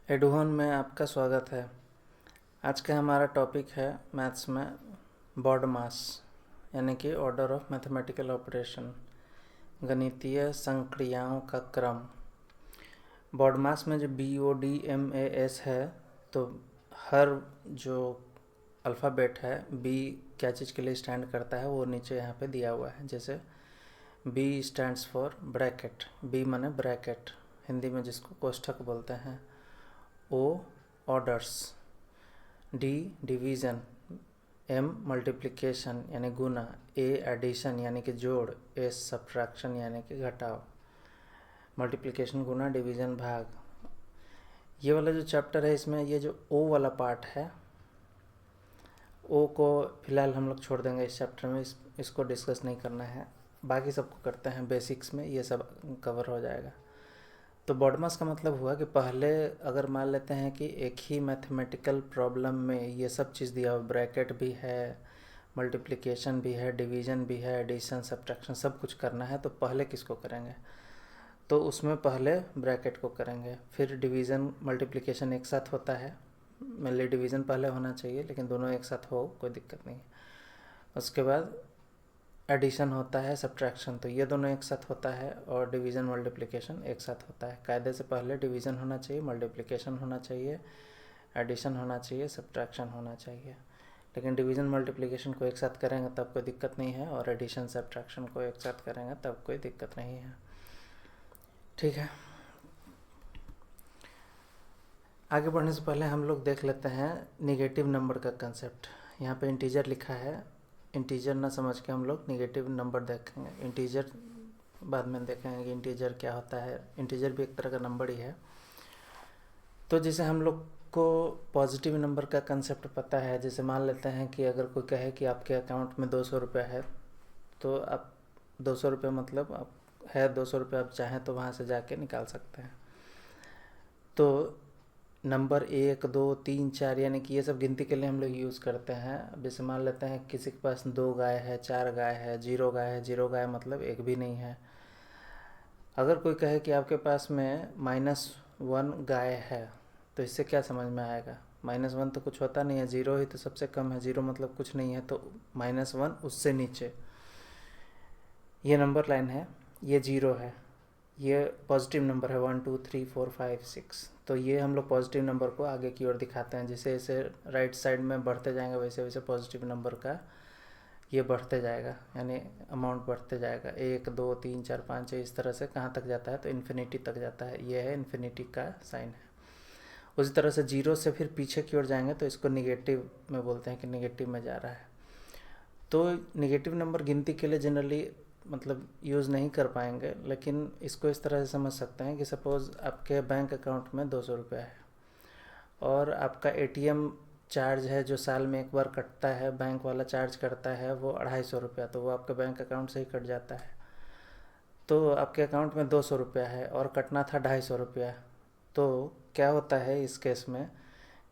एडुहोन में आपका स्वागत है। आज का हमारा टॉपिक है मैथ्स में बॉड मास यानी कि ऑर्डर ऑफ मैथमेटिकल ऑपरेशन, गणितीय संक्रियाओं का क्रम। बॉड मास में जो BODMAS है, तो हर जो अल्फ़ाबेट है B क्या चीज़ के लिए स्टैंड करता है वो नीचे यहाँ पे दिया हुआ है। जैसे B stands for bracket, B माने ब्रैकेट, हिंदी में जिसको कोष्ठक बोलते हैं। O orders, D division, M multiplication यानी गुना, A एडिशन यानी कि जोड़, S सब्ट्रैक्शन यानी कि घटाव। मल्टीप्लिकेशन, गुना, डिवीज़न, भाग। ये वाला जो चैप्टर है इसमें ये जो O वाला पार्ट है, O को फ़िलहाल हम लोग छोड़ देंगे इस चैप्टर में, इसको डिस्कस नहीं करना है। बाकी सबको करते हैं बेसिक्स में, ये सब कवर हो जाएगा। तो बॉड मास का मतलब हुआ कि पहले अगर मान लेते हैं कि एक ही मैथमेटिकल प्रॉब्लम में ये सब चीज़ दिया हुआ, ब्रैकेट भी है, मल्टीप्लिकेशन भी है, डिवीज़न भी है, एडिशन सब्ट्रैक्शन सब कुछ करना है, तो पहले किसको करेंगे? तो उसमें पहले ब्रैकेट को करेंगे, फिर डिवीज़न मल्टीप्लिकेशन एक साथ होता है, मेनली डिवीज़न पहले होना चाहिए लेकिन दोनों एक साथ हो कोई दिक्कत नहीं है। उसके बाद एडिशन होता है, सब्ट्रैक्शन, तो ये दोनों एक साथ होता है, और डिवीज़न मल्टीप्लिकेशन एक साथ होता है। कायदे से पहले डिवीज़न होना चाहिए, मल्टीप्लिकेशन होना चाहिए, एडिशन होना चाहिए, सब्ट्रैक्शन होना चाहिए। लेकिन डिवीज़न मल्टीप्लिकेशन को एक साथ करेंगे तब कोई दिक्कत नहीं है, और एडिशन सब्ट्रैक्शन को एक साथ करेंगे तब कोई दिक्कत नहीं है। ठीक है, आगे बढ़ने से पहले हम लोग देख लेते हैं निगेटिव नंबर का कंसेप्ट। यहाँ पे इंटीजर लिखा है, इंटीजर ना समझ के हम लोग निगेटिव नंबर देखेंगे। इंटीजर बाद में देखेंगे कि इंटीजर क्या होता है। इंटीजर भी एक तरह का नंबर ही है। तो जैसे हम लोग को पॉजिटिव नंबर का कंसेप्ट पता है, जैसे मान लेते हैं कि अगर कोई कहे कि आपके अकाउंट में 200 रुपये है, तो आप 200 रुपये मतलब आप है 200 रुपये, आप चाहें तो वहाँ से जाके निकाल सकते हैं। तो नंबर 1, 2, 3, 4 यानी कि ये सब गिनती के लिए हम लोग यूज़ करते हैं। अब जैसे मान लेते हैं किसी के पास 2 गाय है, 4 गाय है, 0 गाय है, 0 गाय मतलब एक भी नहीं है। अगर कोई कहे कि आपके पास में -1 गाय है, तो इससे क्या समझ में आएगा? -1 तो कुछ होता नहीं है, 0 ही तो सबसे कम है, 0 मतलब कुछ नहीं है, तो -1 उससे नीचे ये नंबर लाइन है, ये 0 है, ये पॉजिटिव नंबर है 1 2 3 4 5 6। तो ये हम लोग पॉजिटिव नंबर को आगे की ओर दिखाते हैं। जैसे जैसे राइट साइड में बढ़ते जाएंगे वैसे वैसे पॉजिटिव नंबर का ये बढ़ते जाएगा, यानी अमाउंट बढ़ते जाएगा। 1 2 3 4 5 6 इस तरह से कहाँ तक जाता है? तो इन्फिनिटी तक जाता है। ये है इन्फिनिटी का साइन है। उसी तरह से 0 से फिर पीछे की ओर जाएंगे तो इसको निगेटिव में बोलते हैं कि निगेटिव में जा रहा है। तो निगेटिव नंबर गिनती के लिए जनरली मतलब यूज़ नहीं कर पाएंगे, लेकिन इसको इस तरह से समझ सकते हैं कि सपोज़ आपके बैंक अकाउंट में 200 रुपये है, और आपका ATM चार्ज है जो साल में एक बार कटता है, बैंक वाला चार्ज करता है वो 250 रुपया, तो वो आपके बैंक अकाउंट से ही कट जाता है। तो आपके अकाउंट में 200 रुपया है और कटना था 250 रुपया, तो क्या होता है इस केस में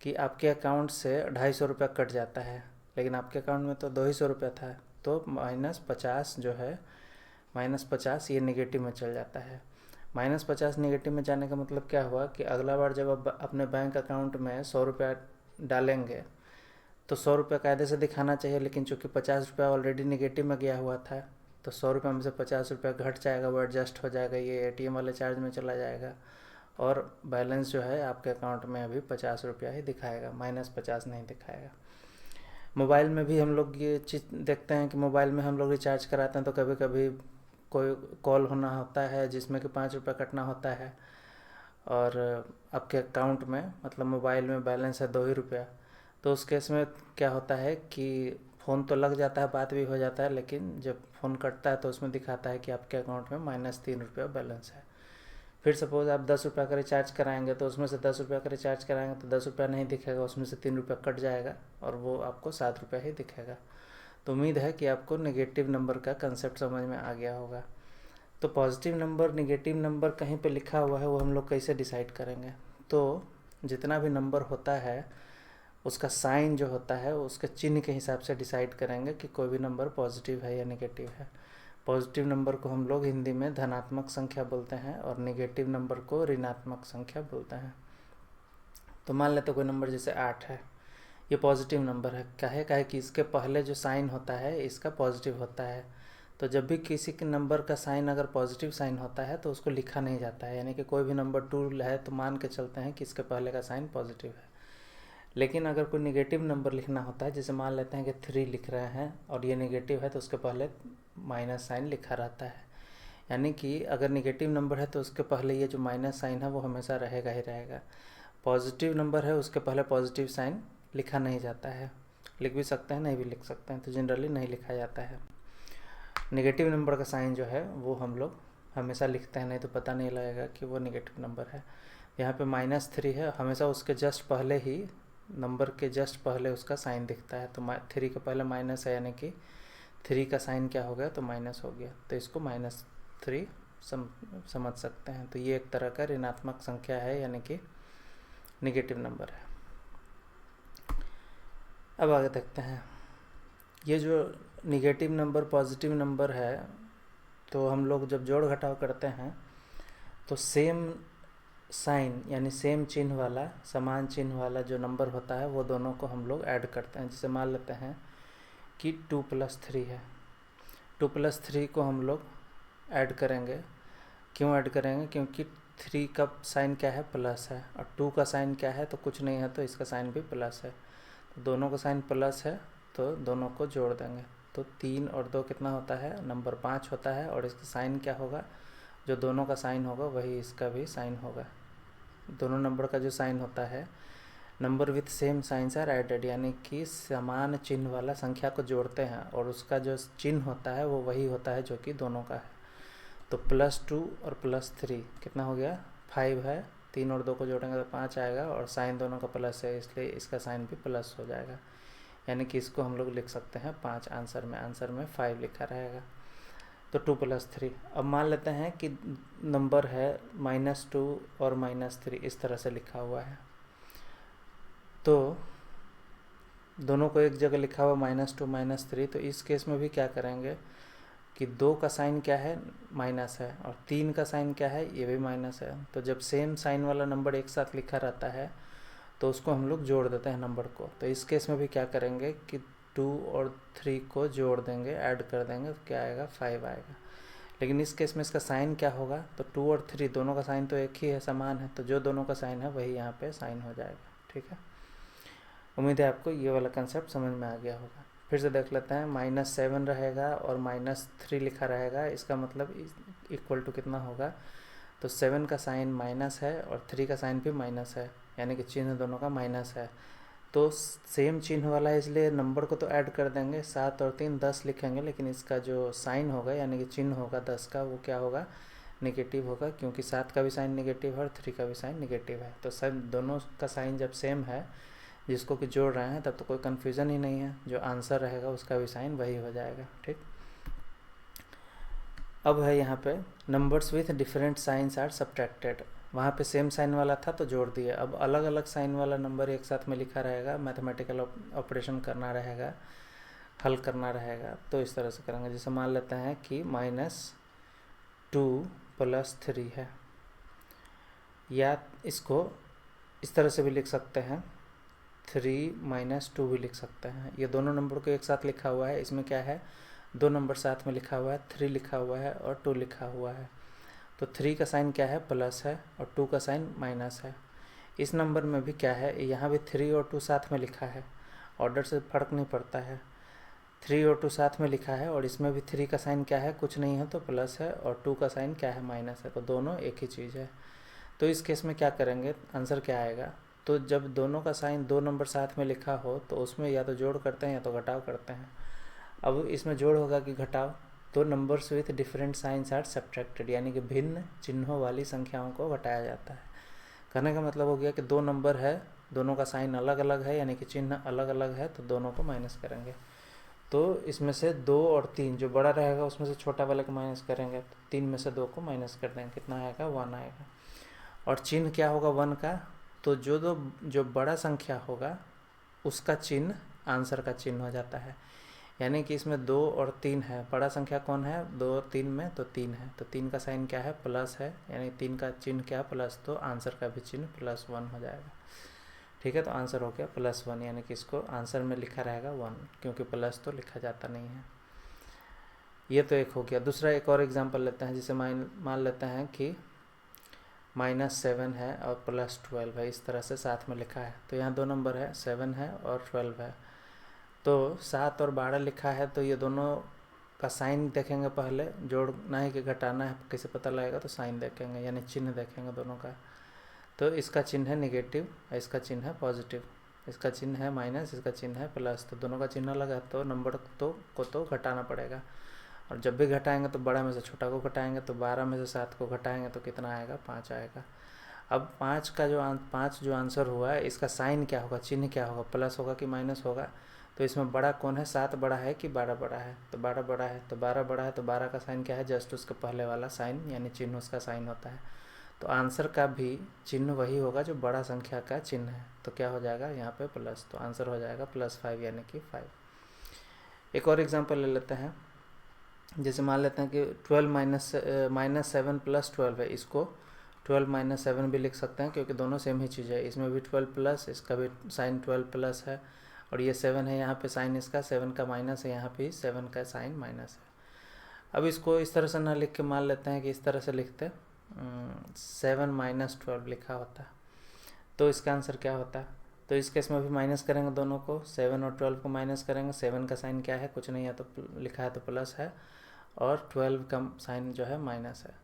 कि आपके अकाउंट से 250 रुपया कट जाता है, लेकिन आपके अकाउंट में तो 200 रुपया था, तो -50 जो है, -50 ये नेगेटिव में चल जाता है। -50 नेगेटिव में जाने का मतलब क्या हुआ कि अगला बार जब आप अपने बैंक अकाउंट में 100 रुपया डालेंगे तो 100 रुपया कायदे से दिखाना चाहिए, लेकिन चूँकि 50 रुपया ऑलरेडी नेगेटिव में गया हुआ था, तो 100 रुपये में से 50 रुपया घट जाएगा, वो एडजस्ट हो जाएगा, ये ATM वाले चार्ज में चला जाएगा, और बैलेंस जो है आपके अकाउंट में अभी 50 रुपया ही दिखाएगा, -50 नहीं दिखाएगा। मोबाइल में भी हम लोग ये चीज़ देखते हैं कि मोबाइल में हम लोग रिचार्ज कराते हैं तो कभी कभी कोई कॉल होना होता है जिसमें कि 5 रुपया कटना होता है, और आपके अकाउंट में मतलब मोबाइल में बैलेंस है 2 ही रुपया, तो उस केस में क्या होता है कि फ़ोन तो लग जाता है, बात भी हो जाता है, लेकिन जब फ़ोन कटता है तो उसमें दिखाता है कि आपके अकाउंट में -3 रुपया बैलेंस है। फिर सपोज़ आप 10 रुपया का रिचार्ज कराएंगे, तो उसमें से 10 रुपया का रिचार्ज कराएंगे तो 10 रुपया नहीं दिखेगा, उसमें से 3 रुपया कट जाएगा और वो आपको 7 रुपया ही दिखेगा। तो उम्मीद है कि आपको नेगेटिव नंबर का कंसेप्ट समझ में आ गया होगा। तो पॉजिटिव नंबर, नेगेटिव नंबर कहीं पे लिखा हुआ है वो हम लोग कैसे डिसाइड करेंगे? तो जितना भी नंबर होता है उसका साइन जो होता है उसके चिन्ह के हिसाब से डिसाइड करेंगे कि कोई भी नंबर पॉजिटिव है या नेगेटिव है। पॉजिटिव नंबर को हम लोग हिंदी में धनात्मक संख्या बोलते हैं, और नेगेटिव नंबर को ऋणात्मक संख्या बोलते हैं। तो मान लेते कोई नंबर जैसे 8 है, ये पॉजिटिव नंबर है। काहे कि इसके पहले जो साइन होता है इसका पॉजिटिव होता है। तो जब भी किसी के नंबर का साइन अगर पॉजिटिव साइन होता है तो उसको लिखा नहीं जाता है, यानी कि कोई भी नंबर 2 है तो मान के चलते हैं कि इसके पहले का साइन पॉजिटिव है। लेकिन अगर कोई निगेटिव नंबर लिखना होता है, जैसे मान लेते हैं कि 3 लिख रहे हैं और ये निगेटिव है तो उसके पहले माइनस साइन लिखा रहता है। यानी कि अगर निगेटिव नंबर है तो उसके पहले ये जो माइनस साइन है वो हमेशा रहेगा ही रहेगा। पॉजिटिव नंबर है उसके पहले पॉजिटिव साइन लिखा नहीं जाता है, लिख भी सकते हैं नहीं भी लिख सकते हैं, तो जनरली नहीं लिखा जाता है। नेगेटिव नंबर का साइन जो है वो हम लोग हमेशा लिखते हैं, नहीं तो पता नहीं लगेगा कि वो नेगेटिव नंबर है। यहाँ पे -3 है, हमेशा उसके जस्ट पहले ही नंबर के जस्ट पहले उसका साइन दिखता है। तो 3 के पहले माइनस है, यानी कि 3 का साइन क्या हो गया तो माइनस हो गया, तो इसको -3 समझ सकते हैं। तो ये एक तरह का ऋणात्मक संख्या है, यानी कि नेगेटिव नंबर है। अब आगे देखते हैं, ये जो निगेटिव नंबर पॉजिटिव नंबर है, तो हम लोग जब जोड़ घटाव करते हैं तो सेम साइन यानी सेम चिन्ह वाला, समान चिन्ह वाला जो नंबर होता है वो दोनों को हम लोग ऐड करते हैं। जैसे मान लेते हैं कि 2 + 3 है, 2 + 3 को हम लोग ऐड करेंगे। क्यों ऐड करेंगे? क्योंकि 3 का साइन क्या है प्लस है, और 2 का साइन क्या है तो कुछ नहीं है, तो इसका साइन भी प्लस है। तो दोनों का साइन प्लस है तो दोनों को जोड़ देंगे, तो 3 और 2 कितना होता है, नंबर 5 होता है। और इसका साइन क्या होगा, जो दोनों का साइन होगा वही इसका भी साइन होगा। दोनों नंबर का जो साइन होता है, number with same signs are added, यानी कि समान चिन्ह वाला संख्या को जोड़ते हैं और उसका जो चिन्ह होता है वो वही होता है जो कि दोनों का है। तो +2 और +3 कितना हो गया, 5 है, 3 और 2 को जोड़ेंगे तो 5 आएगा, और साइन दोनों का प्लस है इसलिए इसका साइन भी प्लस हो जाएगा। यानी कि इसको हम लोग लिख सकते हैं 5 आंसर में 5 लिखा रहेगा। तो 2 + 3। अब मान लेते हैं कि नंबर है -2 और -3, इस तरह से लिखा हुआ है। तो दोनों को एक जगह लिखा हुआ -2 -3, तो इस केस में भी क्या करेंगे कि 2 का साइन क्या है माइनस है, और 3 का साइन क्या है ये भी माइनस है। तो जब सेम साइन वाला नंबर एक साथ लिखा रहता है तो उसको हम लोग जोड़ देते हैं नंबर को। तो इस केस में भी क्या करेंगे कि 2 और 3 को जोड़ देंगे, ऐड कर देंगे, तो क्या आएगा 5 आएगा। लेकिन इस केस में इसका साइन क्या होगा, तो 2 और 3 दोनों का साइन तो एक ही है, समान है, तो जो दोनों का साइन है वही यहाँ पे साइन हो जाएगा। ठीक है, उम्मीद है आपको ये वाला कंसेप्ट समझ में आ गया होगा। फिर से देख लेते हैं, -7 रहेगा और -3 लिखा रहेगा, इसका मतलब इक्वल टू कितना होगा, तो 7 का साइन माइनस है और 3 का साइन भी माइनस है, यानी कि चिन्ह दोनों का माइनस है। तो सेम चिन्ह वाला है इसलिए नंबर को तो ऐड कर देंगे, 7 और 3 10 लिखेंगे, लेकिन इसका जो साइन होगा यानी कि चिन्ह होगा 10 का, वो क्या होगा, नेगेटिव होगा, क्योंकि 7 का भी साइन नेगेटिव है और 3 का भी साइन नेगेटिव है। तो सब दोनों का साइन जब सेम है, जिसको कि जोड़ रहे हैं, तब तो कोई कन्फ्यूज़न ही नहीं है, जो आंसर रहेगा उसका भी साइन वही हो जाएगा। ठीक, अब है यहाँ पे numbers with different signs are subtracted. वहाँ पे सेम साइन वाला था तो जोड़ दिए, अब अलग अलग साइन वाला नंबर एक साथ में लिखा रहेगा, मैथमेटिकल ऑपरेशन करना रहेगा, हल करना रहेगा। तो इस तरह से करेंगे, जैसे मान लेते हैं कि -2 + 3 है, या इसको इस तरह से भी लिख सकते हैं, 3 - 2 भी लिख सकते हैं। ये दोनों नंबर को एक साथ लिखा हुआ है, इसमें क्या है, 2 नंबर साथ में लिखा हुआ है, 3 लिखा हुआ है और 2 लिखा हुआ है। तो 3 का साइन क्या है प्लस है और 2 का साइन माइनस है। इस नंबर में भी क्या है, यहाँ भी 3 और 2 साथ में लिखा है, ऑर्डर से फ़र्क नहीं पड़ता है, 3 और 2 साथ में लिखा है, और इसमें भी 3 का साइन क्या है, कुछ नहीं है तो प्लस है, और 2 का साइन क्या है माइनस है, तो दोनों एक ही चीज़ है। तो इस केस में क्या करेंगे, आंसर क्या आएगा, तो जब दोनों का साइन 2 नंबर साथ में लिखा हो तो उसमें या तो जोड़ करते हैं या तो घटाव करते हैं। अब इसमें जोड़ होगा कि घटाव, तो numbers with different signs are subtracted, यानी कि भिन्न चिन्हों वाली संख्याओं को घटाया जाता है। कहने का मतलब हो गया कि 2 नंबर है, दोनों का साइन अलग अलग है, यानी कि चिन्ह अलग अलग है, तो दोनों को माइनस करेंगे। तो इसमें से 2 और 3 जो बड़ा रहेगा उसमें से छोटा वाले को माइनस करेंगे, तो 3 में से 2 को माइनस कर देंगे, कितना आएगा 1 आएगा। और चिन्ह क्या होगा 1 का, तो जो बड़ा संख्या होगा उसका चिन्ह आंसर का चिन्ह हो जाता है। यानी कि इसमें 2 और 3 है, बड़ा संख्या कौन है 2 और 3 में, तो 3 है, तो 3 का साइन क्या है प्लस है, यानी 3 का चिन्ह क्या है प्लस, तो आंसर का भी चिन्ह +1 हो जाएगा। ठीक है, तो आंसर हो गया +1, यानी कि इसको आंसर में लिखा रहेगा 1, क्योंकि प्लस तो लिखा जाता नहीं है। ये तो एक हो गया। दूसरा एक और एग्जांपल लेते हैं, जिसे मान लेते हैं कि -7 है और +12 है, इस तरह से साथ में लिखा है। तो यहाँ दो नंबर है, 7 है और 12 है। तो 7 और 12 लिखा है, तो ये दोनों का साइन देखेंगे पहले, जोड़ना है कि घटाना है कैसे पता लगेगा, तो साइन देखेंगे, यानी चिन्ह देखेंगे दोनों का। तो इसका चिन्ह है नेगेटिव और इसका चिन्ह है पॉजिटिव, इसका चिन्ह है माइनस, इसका चिन्ह है प्लस। तो दोनों का चिन्ह अलग है, तो नंबर को तो घटाना पड़ेगा। और जब भी घटाएंगे तो बड़ा में से छोटा को घटाएंगे, तो 12 में से 7 को घटाएंगे तो कितना आएगा, 5 आएगा। अब 5 जो आंसर हुआ है, इसका साइन क्या होगा, चिन्ह क्या होगा, प्लस होगा कि माइनस होगा। तो इसमें बड़ा कौन है, 7 बड़ा है कि 12 बड़ा है, तो 12 बड़ा है। तो 12 बड़ा है तो 12 का साइन क्या है, जस्ट उसके पहले वाला साइन, यानी चिन्ह उसका साइन होता है। तो आंसर का भी चिन्ह वही होगा जो बड़ा संख्या का चिन्ह है। तो क्या हो जाएगा यहाँ पे प्लस, तो आंसर हो जाएगा +5, यानी कि 5। एक और एग्जांपल ले लेते हैं, जैसे मान लेते हैं कि 12 -7 + 12 है, इसको 12 - 7 भी लिख सकते हैं, क्योंकि दोनों सेम ही चीज़ है। इसमें भी 12 प्लस, इसका भी साइन 12 प्लस है, और ये 7 है, यहाँ पे साइन इसका 7 का माइनस है, यहाँ पे 7 का साइन माइनस है। अब इसको इस तरह से ना लिख के मान लेते हैं कि इस तरह से लिखते 7 - 12 लिखा होता है, तो इसका आंसर क्या होता है। तो इस केस में भी माइनस करेंगे दोनों को, 7 और 12 को माइनस करेंगे। 7 का साइन क्या है, कुछ नहीं है, तो लिखा है तो प्लस है, और 12 का साइन जो है माइनस है।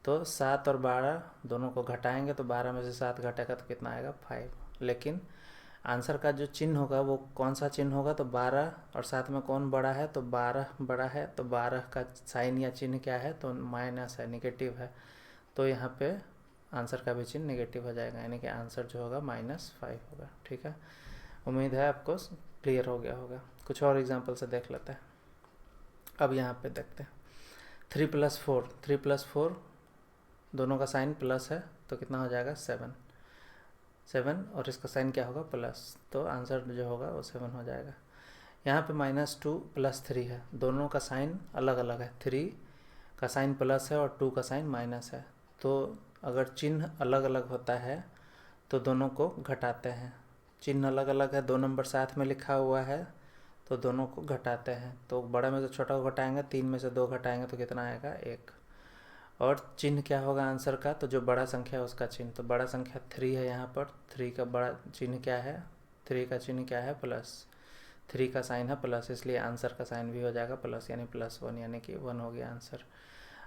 तो 7 और 12 दोनों को घटाएंगे, तो 12 में से 7 घटेगा तो कितना आएगा, 5। लेकिन आंसर का जो चिन्ह होगा वो कौन सा चिन्ह होगा, तो 12 और 7 में कौन बड़ा है, तो 12 बड़ा है। तो 12 का साइन या चिन्ह क्या है, तो माइनस है, निगेटिव है। तो यहाँ पे आंसर का भी चिन्ह नेगेटिव हो जाएगा, यानी कि आंसर जो होगा -5 होगा। ठीक है, उम्मीद है आपको क्लियर हो गया होगा। कुछ और एग्जांपल से देख लेते हैं। अब यहाँ पे देखते हैं 3 + 4, 3 + 4 दोनों का साइन प्लस है, तो कितना हो जाएगा, 7, और इसका साइन क्या होगा, प्लस। तो आंसर जो होगा वो 7 हो जाएगा। यहाँ पे -2 + 3 है, दोनों का साइन अलग अलग है। 3 का साइन प्लस है और 2 का साइन माइनस है। तो अगर चिन्ह अलग अलग होता है तो दोनों को घटाते हैं। चिन्ह अलग अलग है, 2 नंबर साथ में लिखा हुआ है, तो दोनों को घटाते हैं। तो बड़ा में से छोटा को घटाएंगे, 3 में से 2 घटाएंगे तो कितना आएगा, 1। और चिन्ह क्या होगा आंसर का, तो जो बड़ा संख्या है उसका चिन्ह। तो बड़ा संख्या 3 है, यहाँ पर 3 का बड़ा चिन्ह क्या है, 3 का चिन्ह क्या है, प्लस। 3 का साइन है प्लस, इसलिए आंसर का साइन भी हो जाएगा प्लस, यानी +1, यानी कि 1 हो गया आंसर।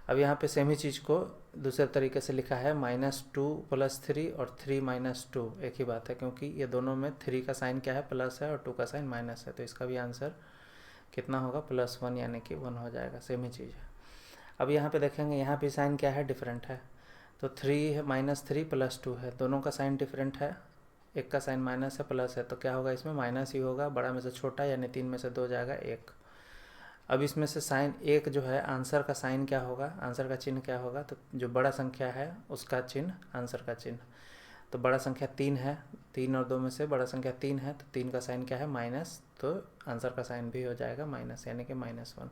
अब यहाँ पे सेम ही चीज़ को दूसरे तरीके से लिखा है, -2 + 3 और 3 - 2 एक ही बात है, क्योंकि ये दोनों में 3 का साइन क्या है, प्लस है, और 2 का साइन माइनस है। तो इसका भी आंसर कितना होगा, +1, यानी कि 1 हो जाएगा। सेम ही चीज़ है। अब यहाँ पे देखेंगे, यहाँ भी साइन क्या है, डिफरेंट है। तो 3 है, -3 + 2 है, दोनों का साइन डिफरेंट है। एक का साइन माइनस है, प्लस है, तो क्या होगा, इसमें माइनस ही होगा। बड़ा में से छोटा, यानी 3 में से 2 जाएगा 1। अब इसमें से साइन 1 जो है, आंसर का साइन क्या होगा, आंसर का चिन्ह क्या होगा, तो जो बड़ा संख्या है उसका चिन्ह, आंसर का चिन्ह। तो बड़ा संख्या 3 है, 3 और 2 में से बड़ा संख्या 3 है, तो 3 का साइन क्या है, माइनस। तो आंसर का साइन भी हो जाएगा माइनस, यानी कि -1।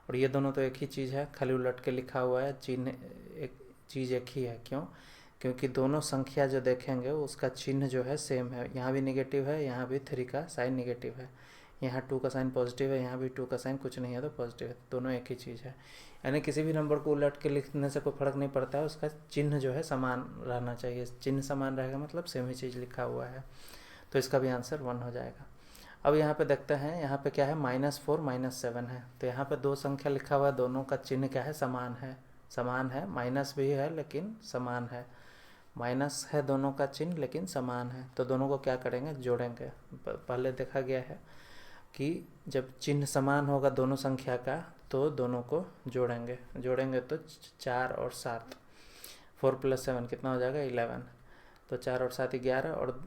और ये दोनों तो एक ही चीज़ है, खाली उलट के लिखा हुआ है, चिन्ह एक चीज़ एक ही है। क्यों, क्योंकि दोनों संख्या जो देखेंगे उसका चिन्ह जो है सेम है। यहाँ भी नेगेटिव है, यहाँ भी 3 का साइन नेगेटिव है, यहाँ 2 का साइन पॉजिटिव है, यहाँ भी 2 का साइन कुछ नहीं है तो पॉजिटिव है। दोनों एक ही चीज़ है, यानी किसी भी नंबर को उलट के लिखने से कोई फ़र्क नहीं पड़ता है, उसका चिन्ह जो है समान रहना चाहिए। चिन्ह समान रहेगा मतलब सेम ही चीज़ लिखा हुआ है। तो इसका भी आंसर 1 हो जाएगा। अब यहाँ पे देखते हैं, यहाँ पे क्या है, -4 -7 है। तो यहाँ पे दो संख्या लिखा हुआ है, दोनों का चिन्ह क्या है, समान है। समान है, माइनस भी है लेकिन समान है, माइनस है दोनों का चिन्ह लेकिन समान है। तो दोनों को क्या करेंगे, जोड़ेंगे। पहले देखा गया है कि जब चिन्ह समान होगा दोनों संख्या का तो दोनों को जोड़ेंगे। जोड़ेंगे तो 4 और 7, 4 + 7 कितना हो जाएगा, 11। तो 4 और 7 11, और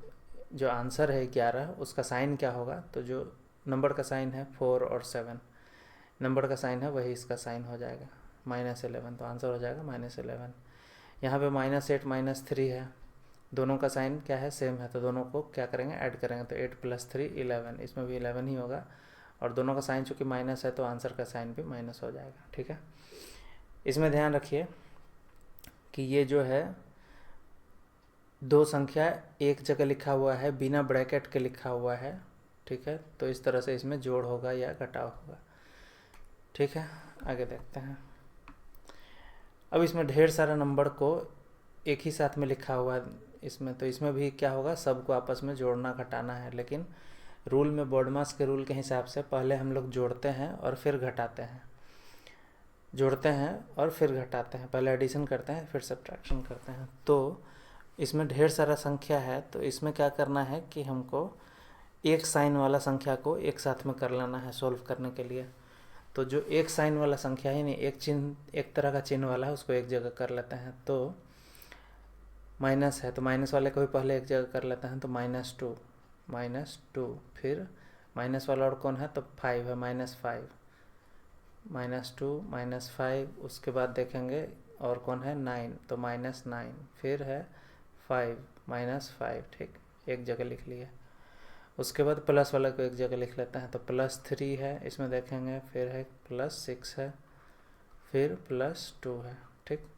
जो आंसर है 11 उसका साइन क्या होगा, तो जो नंबर का साइन है 4 और 7 नंबर का साइन है वही इसका साइन हो जाएगा, -11। तो आंसर हो जाएगा -11। यहाँ पे -8 -3 है, दोनों का साइन क्या है, सेम है। तो दोनों को क्या करेंगे, ऐड करेंगे। तो 8 + 3 11, इसमें भी 11 ही होगा। और दोनों का साइन चूँकि माइनस है तो आंसर का साइन भी माइनस हो जाएगा। ठीक है, इसमें ध्यान रखिए कि ये जो है दो संख्या एक जगह लिखा हुआ है, बिना ब्रैकेट के लिखा हुआ है, ठीक है, तो इस तरह से इसमें जोड़ होगा या घटाव होगा। ठीक है, आगे देखते हैं। अब इसमें ढेर सारा नंबर को एक ही साथ में लिखा हुआ है इसमें, तो इसमें भी क्या होगा, सबको आपस में जोड़ना घटाना है, लेकिन रूल में बॉडमास के रूल के हिसाब से पहले हम लोग जोड़ते हैं और फिर घटाते हैं, जोड़ते हैं और फिर घटाते हैं, पहले एडिशन करते हैं फिर सब्ट्रैक्शन करते हैं। तो इसमें ढेर सारा संख्या है, तो इसमें क्या करना है कि हमको एक साइन वाला संख्या को एक साथ में कर लेना है सॉल्व करने के लिए। तो जो एक साइन वाला संख्या है, नहीं एक चिन्ह, एक तरह का चिन्ह वाला है, उसको एक जगह कर लेते हैं। तो माइनस है तो माइनस वाले को भी पहले एक जगह कर लेते हैं, तो -2, फिर माइनस वाला और कौन है, तो 5 है, -5, -2 -5, उसके बाद देखेंगे और कौन है, 9, तो -9, फिर है 5 -5, ठीक, एक जगह लिख लिए। उसके बाद प्लस वाला को एक जगह लिख लेते हैं, तो +3 है इसमें देखेंगे, फिर है +6 है, फिर +2 है, ठीक।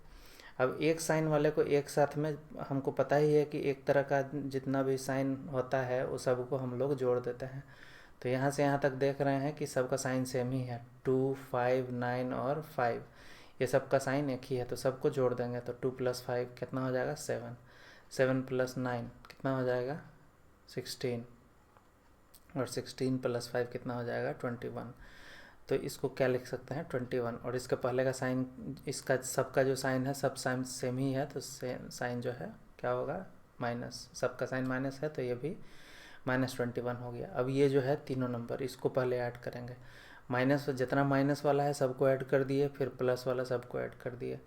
अब एक साइन वाले को एक साथ में, हमको पता ही है कि एक तरह का जितना भी साइन होता है वो सबको हम लोग जोड़ देते हैं। तो यहाँ से यहाँ तक देख रहे हैं कि सबका साइन सेम ही है, 2, 5, 9 और 5, ये सबका साइन एक ही है, तो सबको जोड़ देंगे। तो 2 + 5 कितना हो जाएगा, 7, 7 + 9 कितना हो जाएगा, 16, और 16 + 5 कितना हो जाएगा, 21। तो इसको क्या लिख सकते हैं, 21, और इसके पहले का साइन, इसका सबका जो साइन है सब साइन सेम ही है, तो साइन जो है क्या होगा, माइनस, सबका साइन माइनस है, तो ये भी -21 हो गया। अब ये जो है तीनों नंबर, इसको पहले ऐड करेंगे, माइनस जितना माइनस वाला है सबको ऐड कर दिए, फिर प्लस वाला सबको ऐड कर दिए।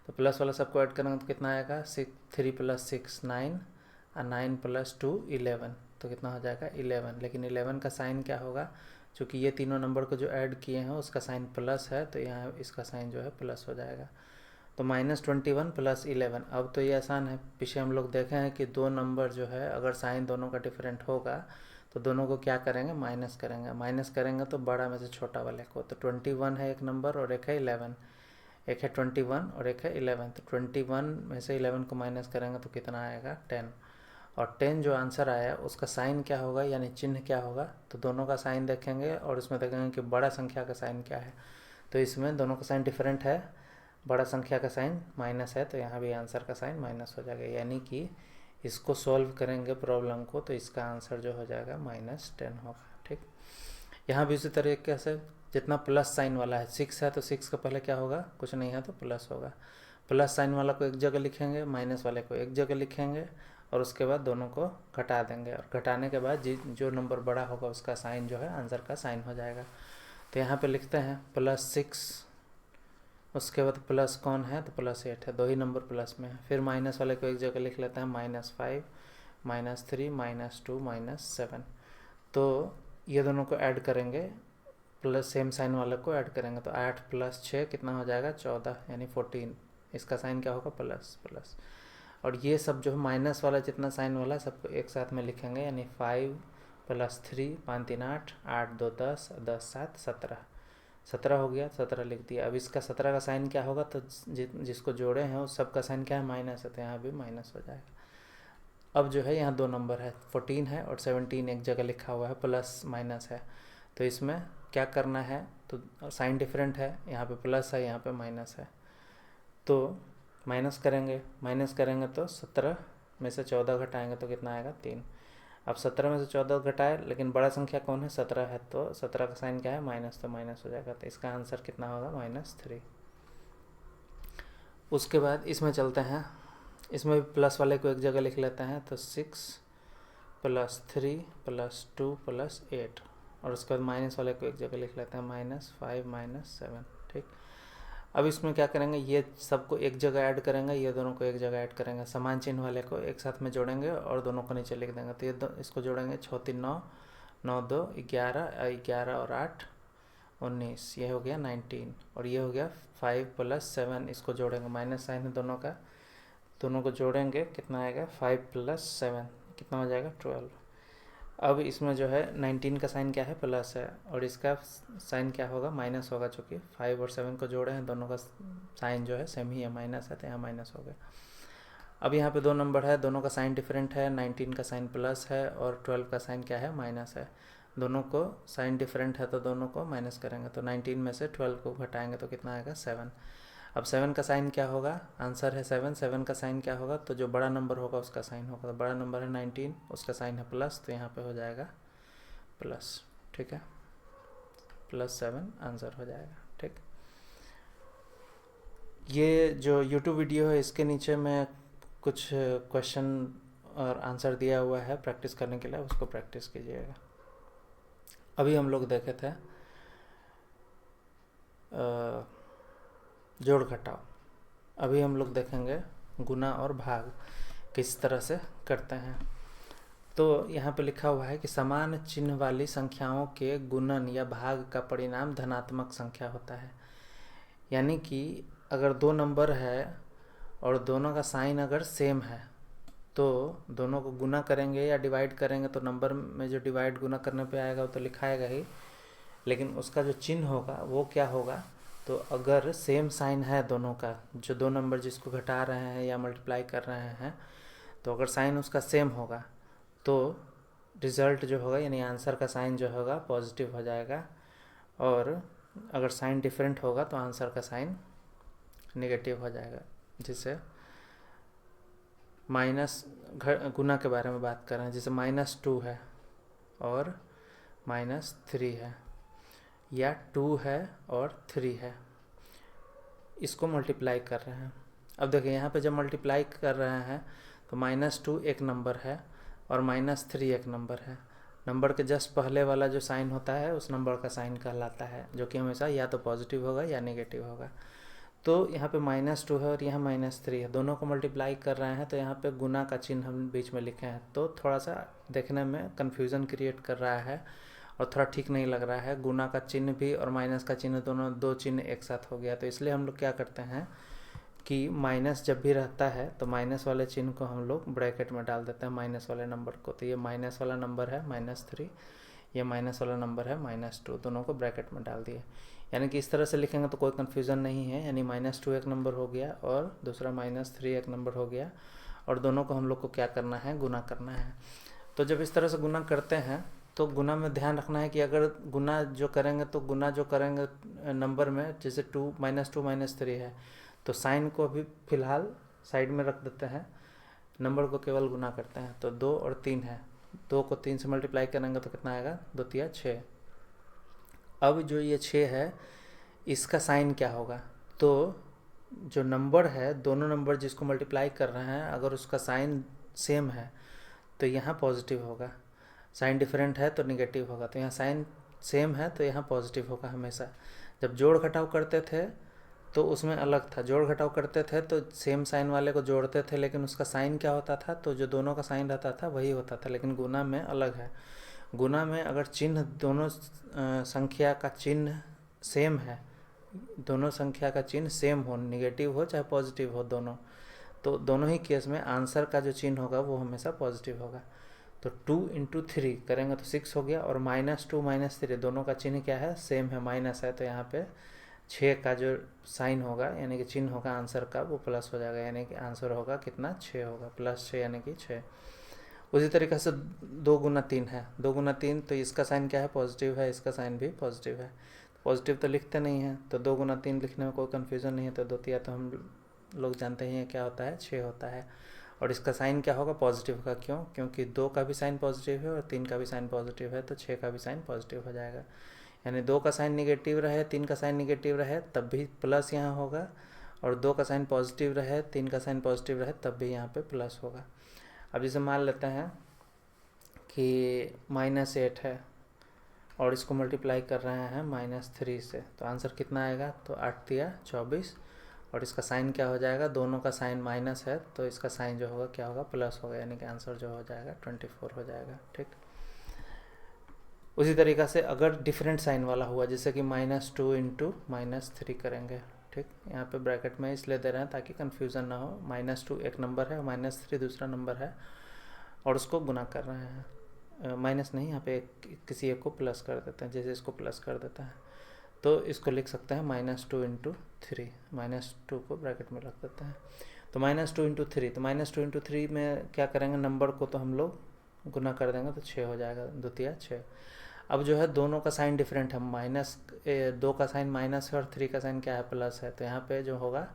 तो प्लस वाला सबको ऐड करेंगे तो कितना आएगा, 3 + 6 9, और 9 + 2 11, तो कितना हो जाएगा 11। लेकिन 11 का साइन क्या होगा, चूँकि ये तीनों नंबर को जो ऐड किए हैं उसका साइन प्लस है, तो यहाँ इसका साइन जो है प्लस हो जाएगा। तो -21 + 11। अब तो ये आसान है, पीछे हम लोग देखे हैं कि दो नंबर जो है अगर साइन दोनों का डिफरेंट होगा तो दोनों को क्या करेंगे, माइनस करेंगे। माइनस करेंगे तो बड़ा में से छोटा वाले को, तो 21 है एक नंबर और एक है 11, एक है 21 और एक है 11। तो 21 में से 11 को माइनस करेंगे तो कितना आएगा, 10। और 10 जो आंसर आया उसका साइन क्या होगा, यानी चिन्ह क्या होगा, तो दोनों का साइन देखेंगे और उसमें देखेंगे कि बड़ा संख्या का साइन क्या है। तो इसमें दोनों का साइन डिफरेंट है, बड़ा संख्या का साइन माइनस है, तो यहाँ भी आंसर का साइन माइनस हो जाएगा। यानी कि इसको सॉल्व करेंगे प्रॉब्लम को, तो इसका आंसर जो हो जाएगा -10 होगा, ठीक। यहाँ भी उसी तरीके से जितना प्लस साइन वाला है, 6 है तो 6 का पहले क्या होगा, कुछ नहीं है तो प्लस होगा। प्लस साइन वाला को एक जगह लिखेंगे, माइनस वाले को एक जगह लिखेंगे, और उसके बाद दोनों को घटा देंगे, और घटाने के बाद जो नंबर बड़ा होगा उसका साइन जो है आंसर का साइन हो जाएगा। तो यहाँ पे लिखते हैं +6, उसके बाद प्लस कौन है, तो +8 है, दो ही नंबर प्लस में है। फिर माइनस वाले को एक जगह लिख लेते हैं, -5 -3 -2 -7। तो ये दोनों को ऐड करेंगे, प्लस सेम साइन वाले को ऐड करेंगे, तो 8 + 6 कितना हो जाएगा, 14, यानी 14। इसका साइन क्या होगा, प्लस प्लस। और ये सब जो है माइनस वाला जितना साइन वाला सबको एक साथ में लिखेंगे, यानी 5 + 3 5 3 8 8 2 10 10 7 17, 17 हो गया, 17 लिख दिया। अब इसका 17 का साइन क्या होगा, तो जिसको जोड़े हैं उस सब का साइन क्या है, माइनस है, तो यहाँ भी माइनस हो जाएगा। अब जो है यहाँ दो नंबर है, 14 है और 17 एक जगह लिखा हुआ है, प्लस माइनस है। तो इसमें क्या करना है, तो साइन डिफरेंट है, यहाँ पे प्लस है यहाँ पे माइनस है, तो माइनस करेंगे तो 17 में से 14 घटाएंगे तो कितना आएगा, 3। अब 17 में से 14 घटाए, लेकिन बड़ा संख्या कौन है, 17 है, तो 17 का साइन क्या है, माइनस, तो माइनस हो जाएगा। तो इसका आंसर कितना होगा, -3। उसके बाद इसमें चलते हैं, इसमें भी प्लस वाले को एक जगह लिख लेते हैं, तो 6 + 3 + 2 + 8, और उसके बाद माइनस वाले को एक जगह लिख लेते हैं, -5 -7, ठीक। अब इसमें क्या करेंगे, ये सबको एक जगह ऐड करेंगे, ये दोनों को एक जगह ऐड करेंगे, समान चिन्ह वाले को एक साथ में जोड़ेंगे और दोनों को नीचे लिख देंगे। तो ये इसको जोड़ेंगे, 6 3 9 9 2 11 11 और 8 19, ये हो गया 19, और ये हो गया 5 + 7, इसको जोड़ेंगे, माइनस साइन है दोनों का, दोनों को जोड़ेंगे कितना आएगा, 5 + 7 कितना हो जाएगा, 12। अब इसमें जो है 19 का साइन क्या है, प्लस है, और इसका साइन क्या होगा, माइनस होगा, चूँकि 5 और 7 को जोड़े हैं, दोनों का साइन जो है सेम ही है, माइनस है, तो यहाँ माइनस हो गया। अब यहाँ पे दो नंबर है, दोनों का साइन डिफरेंट है, 19 का साइन प्लस है और 12 का साइन क्या है, माइनस है। दोनों को साइन डिफरेंट है तो दोनों को माइनस करेंगे, तो 19 में से 12 को घटाएंगे तो कितना आएगा, 7। अब 7 का साइन क्या होगा, आंसर है 7, 7 का साइन क्या होगा, तो जो बड़ा नंबर होगा उसका साइन होगा, तो बड़ा नंबर है 19, उसका साइन है प्लस, तो यहाँ पे हो जाएगा प्लस, ठीक है, +7 आंसर हो जाएगा, ठीक। ये जो YouTube वीडियो है इसके नीचे मैं कुछ क्वेश्चन और आंसर दिया हुआ है प्रैक्टिस करने के लिए, उसको प्रैक्टिस कीजिएगा। अभी हम लोग देखे थे जोड़ घटाव, अभी हम लोग देखेंगे गुना और भाग किस तरह से करते हैं। तो यहाँ पे लिखा हुआ है कि समान चिन्ह वाली संख्याओं के गुणन या भाग का परिणाम धनात्मक संख्या होता है। यानी कि अगर दो नंबर है और दोनों का साइन अगर सेम है तो दोनों को गुना करेंगे या डिवाइड करेंगे तो नंबर में जो डिवाइड गुना करने पे आएगा वो तो लिखाएगा ही, लेकिन उसका जो चिन्ह होगा वो क्या होगा, तो अगर सेम साइन है दोनों का, जो दो नंबर जिसको घटा रहे हैं या मल्टीप्लाई कर रहे हैं, तो अगर साइन उसका सेम होगा तो रिज़ल्ट जो होगा यानी आंसर का साइन जो होगा पॉजिटिव हो जाएगा, और अगर साइन डिफरेंट होगा तो आंसर का साइन नेगेटिव हो जाएगा। जिसे माइनस गुना के बारे में बात कर रहे हैं, जैसे -2 है और -3 है, या 2 है और 3 है, इसको मल्टीप्लाई कर रहे हैं। अब देखिए यहाँ पे जब मल्टीप्लाई कर रहे हैं तो -2 एक नंबर है और -3 एक नंबर है। नंबर के जस्ट पहले वाला जो साइन होता है उस नंबर का साइन कहलाता है, जो कि हमेशा या तो पॉजिटिव होगा या नेगेटिव होगा। तो यहाँ पे -2 है और यहाँ -3 है, दोनों को मल्टीप्लाई कर रहे हैं तो यहाँ पे गुना का चिन्ह हम बीच में लिखे हैं, तो थोड़ा सा देखने में कन्फ्यूज़न क्रिएट कर रहा है और थोड़ा ठीक नहीं लग रहा है। गुना का चिन्ह भी और माइनस का चिन्ह दोनों दो चिन्ह एक साथ हो गया, तो इसलिए हम लोग क्या करते हैं कि माइनस जब भी रहता है तो माइनस वाले चिन्ह को हम लोग ब्रैकेट में डाल देते हैं माइनस वाले नंबर को। तो ये माइनस वाला नंबर है -3, ये माइनस वाला नंबर है -2, दोनों को ब्रैकेट में डाल दिए। यानी कि इस तरह से लिखेंगे तो कोई कन्फ्यूज़न नहीं है, यानी -2 एक नंबर हो गया और दूसरा -3 एक नंबर हो गया, और दोनों को हम लोग को क्या करना है, गुना करना है। तो जब इस तरह से गुना करते हैं तो गुना में ध्यान रखना है कि अगर गुना जो करेंगे तो गुना जो करेंगे नंबर में, जैसे -2 -3 है तो साइन को अभी फ़िलहाल साइड में रख देते हैं, नंबर को केवल गुना करते हैं। तो 2 और 3 है, 2 को 3 से मल्टीप्लाई करेंगे तो कितना आएगा, 2 तिया 6। अब जो ये 6 है इसका साइन क्या होगा, तो जो नंबर है, दोनों नंबर जिसको मल्टीप्लाई कर रहे हैं अगर उसका साइन सेम है तो यहाँ पॉजिटिव होगा, साइन डिफरेंट है तो निगेटिव होगा। तो यहाँ साइन सेम है तो यहाँ पॉजिटिव होगा हमेशा। जब जोड़ घटाव करते थे तो उसमें अलग था, जोड़ घटाव करते थे तो सेम साइन वाले को जोड़ते थे लेकिन उसका साइन क्या होता था, तो जो दोनों का साइन रहता था वही होता था। लेकिन गुना में अलग है, गुना में अगर चिन्ह दोनों संख्या का चिन्ह सेम है, दोनों संख्या का चिन्ह सेम हो, निगेटिव हो चाहे पॉजिटिव हो दोनों, तो दोनों ही केस में आंसर का जो चिन्ह होगा वो हमेशा पॉजिटिव होगा। तो 2 × 3 करेंगे तो 6 हो गया, और -2 -3 दोनों का चिन्ह क्या है, सेम है, माइनस है, तो यहाँ पे 6 का जो साइन होगा यानी कि चिन्ह होगा आंसर का वो प्लस हो जाएगा, यानी कि आंसर होगा कितना, 6 होगा, +6 यानी कि 6। उसी तरीके से 2 × 3 है, 2 × 3 तो इसका साइन क्या है, पॉजिटिव है, इसका साइन भी पॉजिटिव है। पॉजिटिव तो लिखते नहीं हैं तो 2 × 3 लिखने में कोई कन्फ्यूज़न नहीं है, तो 2 तिया तो हम लोग जानते ही हैं क्या होता है, 6 होता है। और इसका साइन क्या होगा, पॉजिटिव होगा, क्यों, क्योंकि 2 का भी साइन पॉजिटिव है और 3 का भी साइन पॉजिटिव है, तो 6 का भी साइन पॉजिटिव हो जाएगा। यानी 2 का साइन निगेटिव रहे, 3 का साइन निगेटिव रहे तब भी प्लस यहाँ होगा, और 2 का साइन पॉजिटिव रहे, 3 का साइन पॉजिटिव रहे तब भी यहाँ पे प्लस होगा। अब जैसे मान लेते हैं कि -8 है और इसको मल्टीप्लाई कर रहे हैं -3 से, तो आंसर कितना आएगा, तो 8 तिया 24, और इसका साइन क्या हो जाएगा, दोनों का साइन माइनस है तो इसका साइन जो होगा क्या होगा, प्लस होगा, यानी कि आंसर जो हो जाएगा 24 हो जाएगा, ठीक। उसी तरीक़ा से अगर डिफरेंट साइन वाला हुआ, जैसे कि -2 × -3 करेंगे, ठीक, यहाँ पे ब्रैकेट में इसलिए दे रहे हैं ताकि कन्फ्यूज़न ना हो। -2 एक नंबर है, -3 दूसरा नंबर है, और उसको गुना कर रहे हैं, माइनस नहीं, यहाँ पे किसी एक को प्लस कर देते हैं, जैसे इसको प्लस कर देता है तो इसको लिख सकते हैं -2 × 3, -2 को ब्रैकेट में रख देते हैं। तो -2 × 3, तो -2 × 3 में क्या करेंगे, नंबर को तो हम लोग गुना कर देंगे तो 6 हो जाएगा, द्वितीय 6। अब जो है दोनों का साइन डिफरेंट है, -2 का साइन माइनस है और 3 का साइन क्या है, प्लस है, तो यहाँ पे जो होगा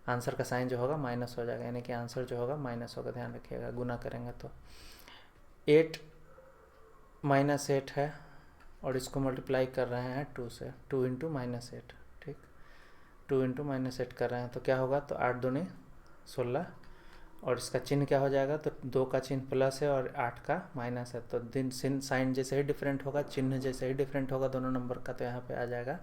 आंसर का साइन जो होगा माइनस हो जाएगा, यानी कि आंसर जो होगा माइनस होगा, ध्यान रखिएगा गुना करेंगे तो। 8 -8 है और इसको मल्टीप्लाई कर रहे हैं 2 से, 2 × -8, ठीक, 2 × -8 कर रहे हैं तो क्या होगा, तो 8 दूनी 16 और इसका चिन्ह क्या हो जाएगा, तो 2 का चिन्ह प्लस है और 8 का माइनस है, तो दिन साइन जैसे ही डिफरेंट होगा, चिन्ह जैसे ही डिफरेंट होगा दोनों नंबर का, तो यहाँ पे आ जाएगा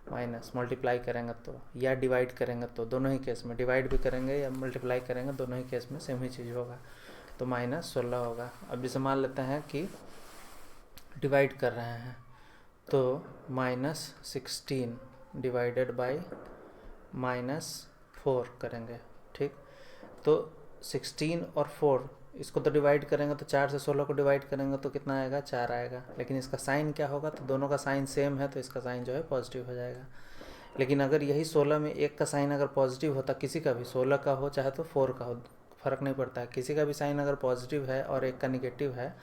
माइनस। मल्टीप्लाई करेंगे तो या डिवाइड करेंगे तो, दोनों ही केस में डिवाइड भी करेंगे या मल्टीप्लाई करेंगे, दोनों ही केस में सेम ही चीज़ होगा, तो -16 होगा। अब जैसे मान लेते हैं कि डिवाइड कर रहे हैं तो -16 डिवाइडेड बाई -4 करेंगे, ठीक, तो 16 और 4 इसको तो डिवाइड करेंगे तो 4 से 16 को डिवाइड करेंगे तो कितना आएगा, 4 आएगा, लेकिन इसका साइन क्या होगा, तो दोनों का साइन सेम है तो इसका साइन जो है पॉजिटिव हो जाएगा। लेकिन अगर यही 16 में एक का साइन अगर पॉजिटिव होता, किसी का भी 16 का हो चाहे तो 4 का हो, फ़र्क नहीं पड़ता है, किसी का भी साइन अगर पॉजिटिव है और एक का निगेटिव है,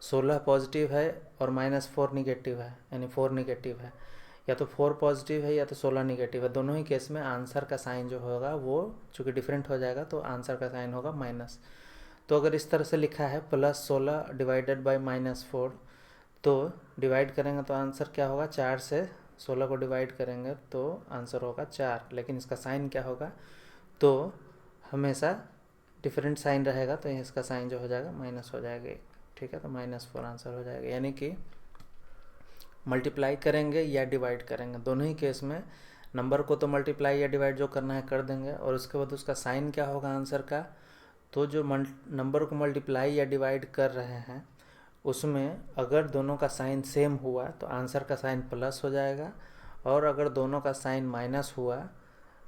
16 पॉजिटिव है और -4 निगेटिव है, यानी 4 निगेटिव है, या तो 4 पॉजिटिव है या तो 16 निगेटिव है, दोनों ही केस में आंसर का साइन जो होगा वो चूँकि डिफरेंट हो जाएगा तो आंसर का साइन होगा माइनस। तो अगर इस तरह से लिखा है +16 डिवाइडेड बाई -4, तो डिवाइड करेंगे तो आंसर क्या होगा, 4 से 16 को डिवाइड करेंगे तो आंसर होगा 4, लेकिन इसका साइन क्या होगा, तो हमेशा डिफरेंट साइन रहेगा तो इसका साइन जो हो जाएगा माइनस हो जाएगा, ठीक है, तो -4 आंसर हो जाएगा। यानी कि मल्टीप्लाई करेंगे या डिवाइड करेंगे, दोनों ही केस में नंबर को तो मल्टीप्लाई या डिवाइड जो करना है कर देंगे, और उसके बाद उसका साइन क्या होगा आंसर का, तो जो नंबर को मल्टीप्लाई या डिवाइड कर रहे हैं उसमें अगर दोनों का साइन सेम हुआ तो आंसर का साइन प्लस हो जाएगा, और अगर दोनों का साइन माइनस हुआ,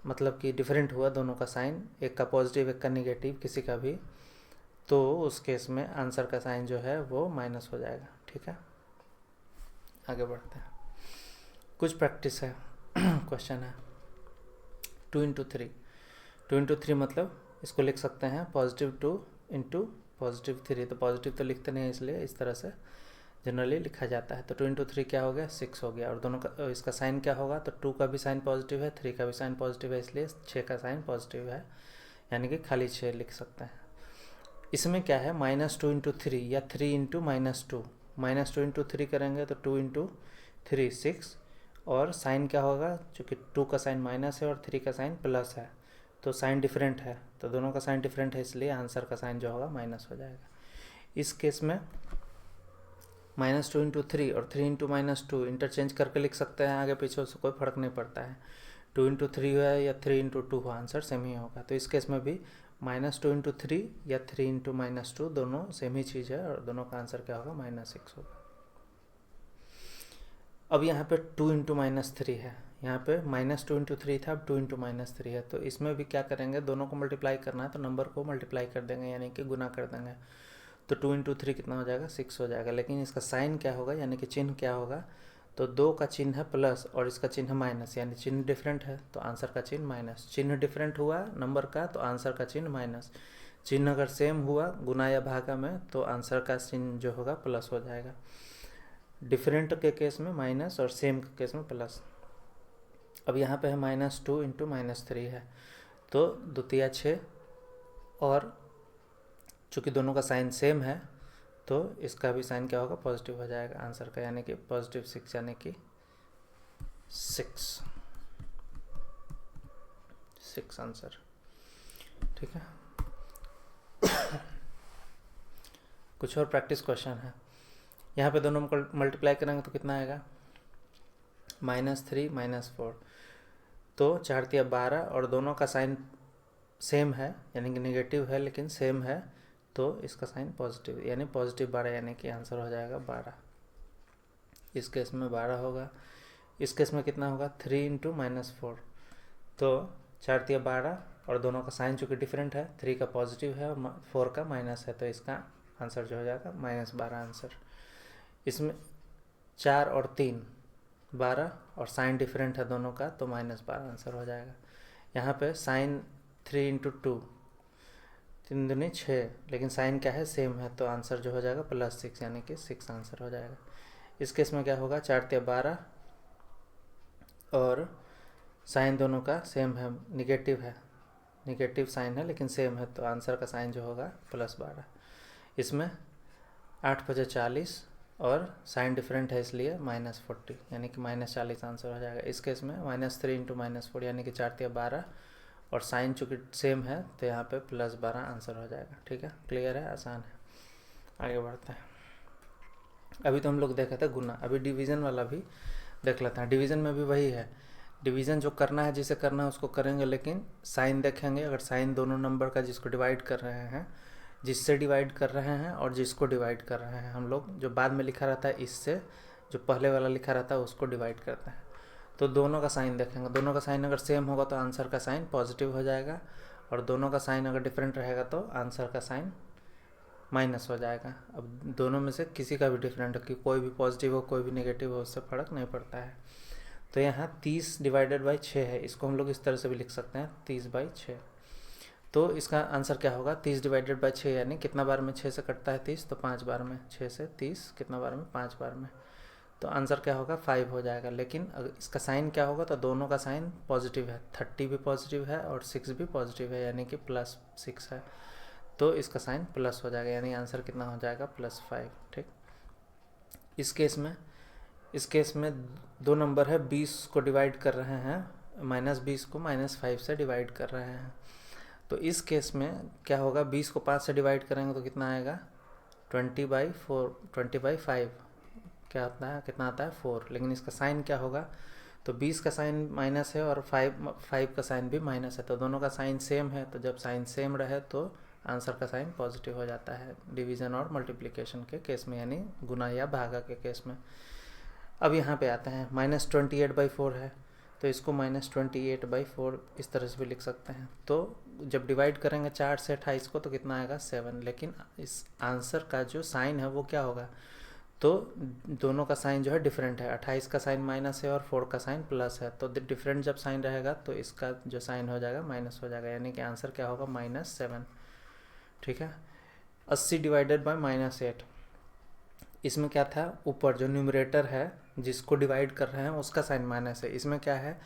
मतलब कि डिफरेंट हुआ दोनों का साइन, एक का पॉजिटिव एक का निगेटिव किसी का भी, तो उस केस में आंसर का साइन जो है वो माइनस हो जाएगा, ठीक है। आगे बढ़ते हैं, कुछ प्रैक्टिस है। क्वेश्चन है 2 × 3, 2 × 3 मतलब इसको लिख सकते हैं +2 × +3, तो पॉजिटिव तो लिखते नहीं है इसलिए इस तरह से जनरली लिखा जाता है। तो 2 × 3 क्या हो गया, 6 हो गया, और दोनों का इसका साइन क्या होगा, तो 2 का भी साइन पॉजिटिव है, 3 का भी साइन पॉजिटिव है, इसलिए 6 का साइन पॉजिटिव है, यानी कि खाली 6 लिख सकते हैं। इसमें क्या है, -2 × 3 या 3 × -2, -2 × 3 करेंगे तो 2 × 3 6, और साइन क्या होगा, चूँकि 2 का साइन माइनस है और 3 का साइन प्लस है तो साइन डिफरेंट है, तो दोनों का साइन डिफरेंट है इसलिए आंसर का साइन जो होगा माइनस हो जाएगा। इस केस में -2 × 3 और 3 × -2 इंटरचेंज करके लिख सकते हैं, आगे पीछे उससे कोई फ़र्क नहीं पड़ता है, 2 × 3 है या 3 × 2 हो, आंसर सेम ही होगा। तो इस केस में भी -2 × 3 या 3 × -2 दोनों सेम ही चीज़ है, और दोनों का आंसर क्या होगा, -6 होगा। अब यहाँ पे 2 × -3 है, यहाँ पे -2 × 3 था, अब 2 × -3 है, तो इसमें भी क्या करेंगे, दोनों को मल्टीप्लाई करना है तो नंबर को मल्टीप्लाई कर देंगे, यानी कि गुना कर देंगे, तो 2 × 3 कितना हो जाएगा, 6 हो जाएगा। लेकिन इसका साइन क्या होगा, यानी कि चिन्ह क्या होगा, तो 2 का चिन्ह है प्लस और इसका चिन्ह माइनस, यानी चिन्ह डिफरेंट है तो आंसर का चिन्ह माइनस, चिन्ह डिफरेंट हुआ नंबर का तो आंसर का चिन्ह माइनस, चिन्ह अगर सेम हुआ गुना या भागा में तो आंसर का चिन्ह जो होगा प्लस हो जाएगा। डिफरेंट के केस में माइनस और सेम के केस में प्लस। अब यहाँ पे है -2 × -3 है, तो द्वितीय 6, और चूँकि दोनों का साइन सेम है तो इसका भी साइन क्या होगा, पॉजिटिव हो जाएगा आंसर का, यानी कि +6 यानी कि 6 आंसर, ठीक है। कुछ और प्रैक्टिस क्वेश्चन है, यहाँ पे दोनों को मल्टीप्लाई करेंगे तो कितना आएगा, -3 -4, तो 4 × 12, और दोनों का साइन सेम है यानी कि नेगेटिव है लेकिन सेम है, तो इसका साइन पॉजिटिव, यानी +12, यानी कि आंसर हो जाएगा 12। इस केस में 12 होगा, इस केस में कितना होगा, 3 × -4, तो 4 × 12, और दोनों का साइन चूँकि डिफरेंट है, 3 का पॉजिटिव है और 4 का माइनस है, तो इसका आंसर जो हो जाएगा -12 आंसर। इसमें 4 और 3 12, और साइन डिफरेंट है दोनों का तो -12 आंसर हो जाएगा। यहाँ पे साइन 3 इंटू 2, 3 दूनी 6, लेकिन साइन क्या है, सेम है, तो आंसर जो हो जाएगा +6, यानी कि 6 आंसर हो जाएगा। इस केस में क्या होगा, 4 × 12 और साइन दोनों का सेम है, निगेटिव है, निगेटिव साइन है लेकिन सेम है, तो आंसर का साइन जो होगा +12। इसमें 8 × 5 = 40 और साइन डिफरेंट है इसलिए -40, यानी कि -40 आंसर हो जाएगा। इस केस में -3 × -4 यानी कि 4 × 12 और साइन चूँकि सेम है तो यहाँ पे +12 आंसर हो जाएगा। ठीक है, क्लियर है, आसान है। आगे बढ़ते हैं। अभी तो हम लोग देखे थे गुना, अभी डिवीज़न वाला भी देख लेते हैं। डिवीज़न में भी वही है, डिवीज़न जो करना है, जिसे करना है उसको करेंगे, लेकिन साइन देखेंगे। अगर साइन दोनों नंबर का जिसको डिवाइड कर रहे हैं, जिससे डिवाइड कर रहे हैं और जिसको डिवाइड कर रहे हैं, हम लोग जो बाद में लिखा रहता है इससे जो पहले वाला लिखा रहता है उसको डिवाइड करते हैं। तो दोनों का साइन देखेंगे, दोनों का साइन अगर सेम होगा तो आंसर का साइन पॉजिटिव हो जाएगा, और दोनों का साइन अगर डिफरेंट रहेगा तो आंसर का साइन माइनस हो जाएगा। अब दोनों में से किसी का भी डिफरेंट हो, कि कोई भी पॉजिटिव हो कोई भी नेगेटिव हो, उससे फ़र्क नहीं पड़ता है। तो यहाँ 30 / 6 है, इसको हम लोग इस तरह से भी लिख सकते हैं, 30/6। तो इसका आंसर क्या होगा, 30 / 6 यानी कितना बार में 6 से कटता है 30, तो 5 बार में। 6 से 30 कितना बार में, 5 बार में, तो आंसर क्या होगा, 5 हो जाएगा। लेकिन अगर इसका साइन क्या होगा, तो दोनों का साइन पॉजिटिव है, 30 भी पॉजिटिव है और 6 भी पॉजिटिव है, यानी कि +6 है, तो इसका साइन प्लस हो जाएगा, यानी आंसर कितना हो जाएगा, +5। ठीक, इस केस में दो नंबर है, 20 को डिवाइड कर रहे हैं, -20 को -5 से डिवाइड कर रहे हैं। तो इस केस में क्या होगा, 20 को 5 से डिवाइड करेंगे तो कितना आएगा, 20/5 क्या आता है, कितना आता है, 4। लेकिन इसका साइन क्या होगा, तो 20 का साइन माइनस है और 5 का साइन भी माइनस है, तो दोनों का साइन सेम है, तो जब साइन सेम रहे तो आंसर का साइन पॉजिटिव हो जाता है, डिवीज़न और मल्टीप्लिकेशन के केस में, यानी गुना या भागा के केस में। अब यहाँ पे आते हैं, -28/4 है, तो इसको -28/4 इस तरह से भी लिख सकते हैं। तो जब डिवाइड करेंगे 4 से 28 को तो कितना आएगा, 7। लेकिन इस आंसर का जो साइन है वो क्या होगा, तो दोनों का साइन जो है डिफरेंट है, 28 का साइन माइनस है और 4 का साइन प्लस है, तो डिफरेंट जब साइन रहेगा तो इसका जो साइन हो जाएगा माइनस हो जाएगा, यानी कि आंसर क्या होगा, -7। ठीक है, 80 / -8, इसमें क्या था, ऊपर जो न्यूमरेटर है जिसको डिवाइड कर रहे हैं उसका साइन माइनस है, इसमें क्या है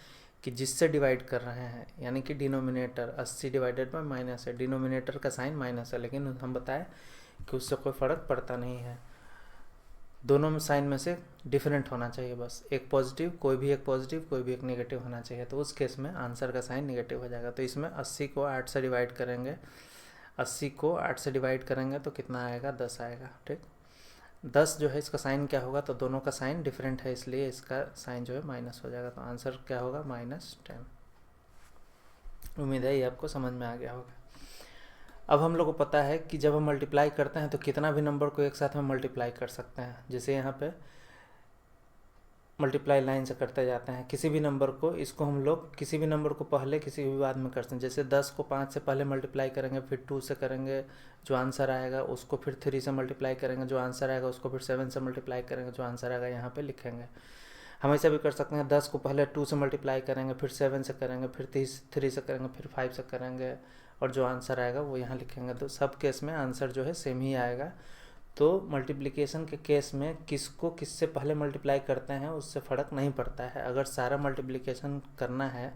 कि जिससे डिवाइड कर रहे हैं, यानी कि डिनोमिनेटर, 80 / -8 है, डिनोमिनेटर का साइन माइनस है, लेकिन हम बताए कि उससे कोई फ़र्क पड़ता नहीं है, दोनों में साइन में से डिफरेंट होना चाहिए, बस एक पॉजिटिव, कोई भी एक पॉजिटिव, कोई भी एक नेगेटिव होना चाहिए, तो उस केस में आंसर का साइन नेगेटिव हो जाएगा। तो इसमें 80 को 8 से डिवाइड करेंगे, 80 को 8 से डिवाइड करेंगे तो कितना आएगा, 10 आएगा। ठीक, 10 जो है इसका साइन क्या होगा, तो दोनों का साइन डिफरेंट है इसलिए इसका साइन जो है माइनस हो जाएगा, तो आंसर क्या होगा, -10। उम्मीद है ये आपको समझ में आ गया होगा। अब हम लोग को पता है कि जब हम मल्टीप्लाई करते हैं तो कितना भी नंबर को एक साथ में मल्टीप्लाई कर सकते हैं, जैसे यहाँ पे मल्टीप्लाई लाइन से करते जाते हैं, किसी भी नंबर को, इसको हम लोग किसी भी नंबर को पहले किसी भी बाद में करते हैं, जैसे 10 को 5 से पहले मल्टीप्लाई करेंगे, फिर 2 से करेंगे, जो आंसर आएगा उसको फिर 3 से मल्टीप्लाई करेंगे, जो आंसर आएगा उसको फिर 7 से मल्टीप्लाई करेंगे, जो आंसर आएगा यहाँ पे लिखेंगे। हम ऐसा भी कर सकते हैं, 10 को पहले 2 से मल्टीप्लाई करेंगे, फिर 7 से करेंगे, फिर 3 से करेंगे, फिर 5 से करेंगे, और जो आंसर आएगा वो यहाँ लिखेंगे, तो सब केस में आंसर जो है सेम ही आएगा। तो मल्टीप्लिकेशन के केस में किसको किससे पहले मल्टीप्लाई करते हैं उससे फ़र्क नहीं पड़ता है। अगर सारा मल्टीप्लिकेशन करना है,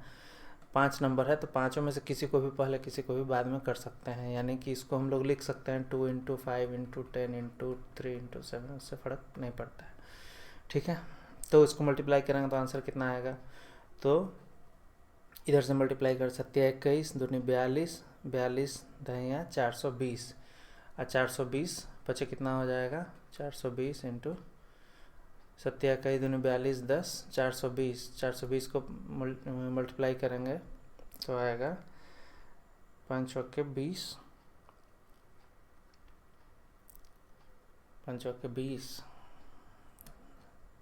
5 नंबर है, तो पाँचों में से किसी को भी पहले किसी को भी बाद में कर सकते हैं, यानी कि इसको हम लोग लिख सकते हैं 2 × 5 × 10 × 3 × 7, उससे फ़र्क नहीं पड़ता है। ठीक है, तो इसको मल्टीप्लाई करेंगे तो आंसर कितना आएगा, तो इधर से मल्टीप्लाई कर सकते हैं, 21 दूनी 42, 42 दहिया 420, और 420 बचे कितना हो जाएगा, 420 इंटू 27 दूनी 42 10, 420 को मल्टीप्लाई करेंगे तो आएगा 5 चौके 20, 5 चौके 20,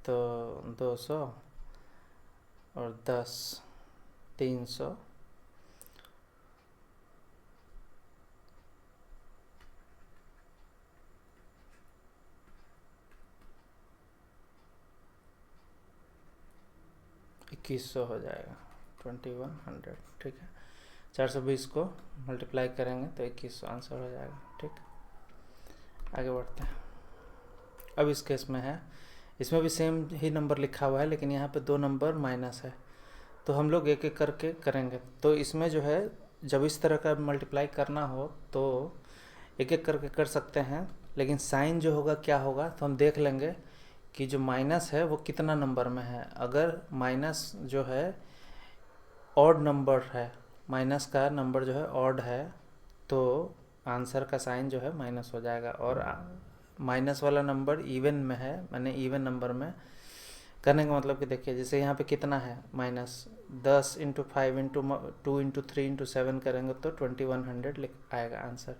तो 200 और 10 300, $2100 हो जाएगा, 2100। ठीक है, 420 को मल्टीप्लाई करेंगे तो 2100 आंसर हो जाएगा। ठीक, आगे बढ़ते हैं। अब इस केस में है, इसमें भी सेम ही नंबर लिखा हुआ है, लेकिन यहाँ पे 2 नंबर माइनस है, तो हम लोग एक एक करके करेंगे। तो इसमें जो है जब इस तरह का मल्टीप्लाई करना हो तो एक एक करके कर सकते हैं, लेकिन साइन जो होगा क्या होगा तो हम देख लेंगे कि जो माइनस है वो कितना नंबर में है। अगर माइनस जो है ऑड नंबर है, माइनस का नंबर जो है ऑड है, तो आंसर का साइन जो है माइनस हो जाएगा। और माइनस वाला नंबर इवन में है, मैंने इवन नंबर में करने का मतलब कि देखिए जैसे यहाँ पे कितना है minus 10 into 5 into 2 into 3 into 7 करेंगे तो 2100 आएगा आंसर।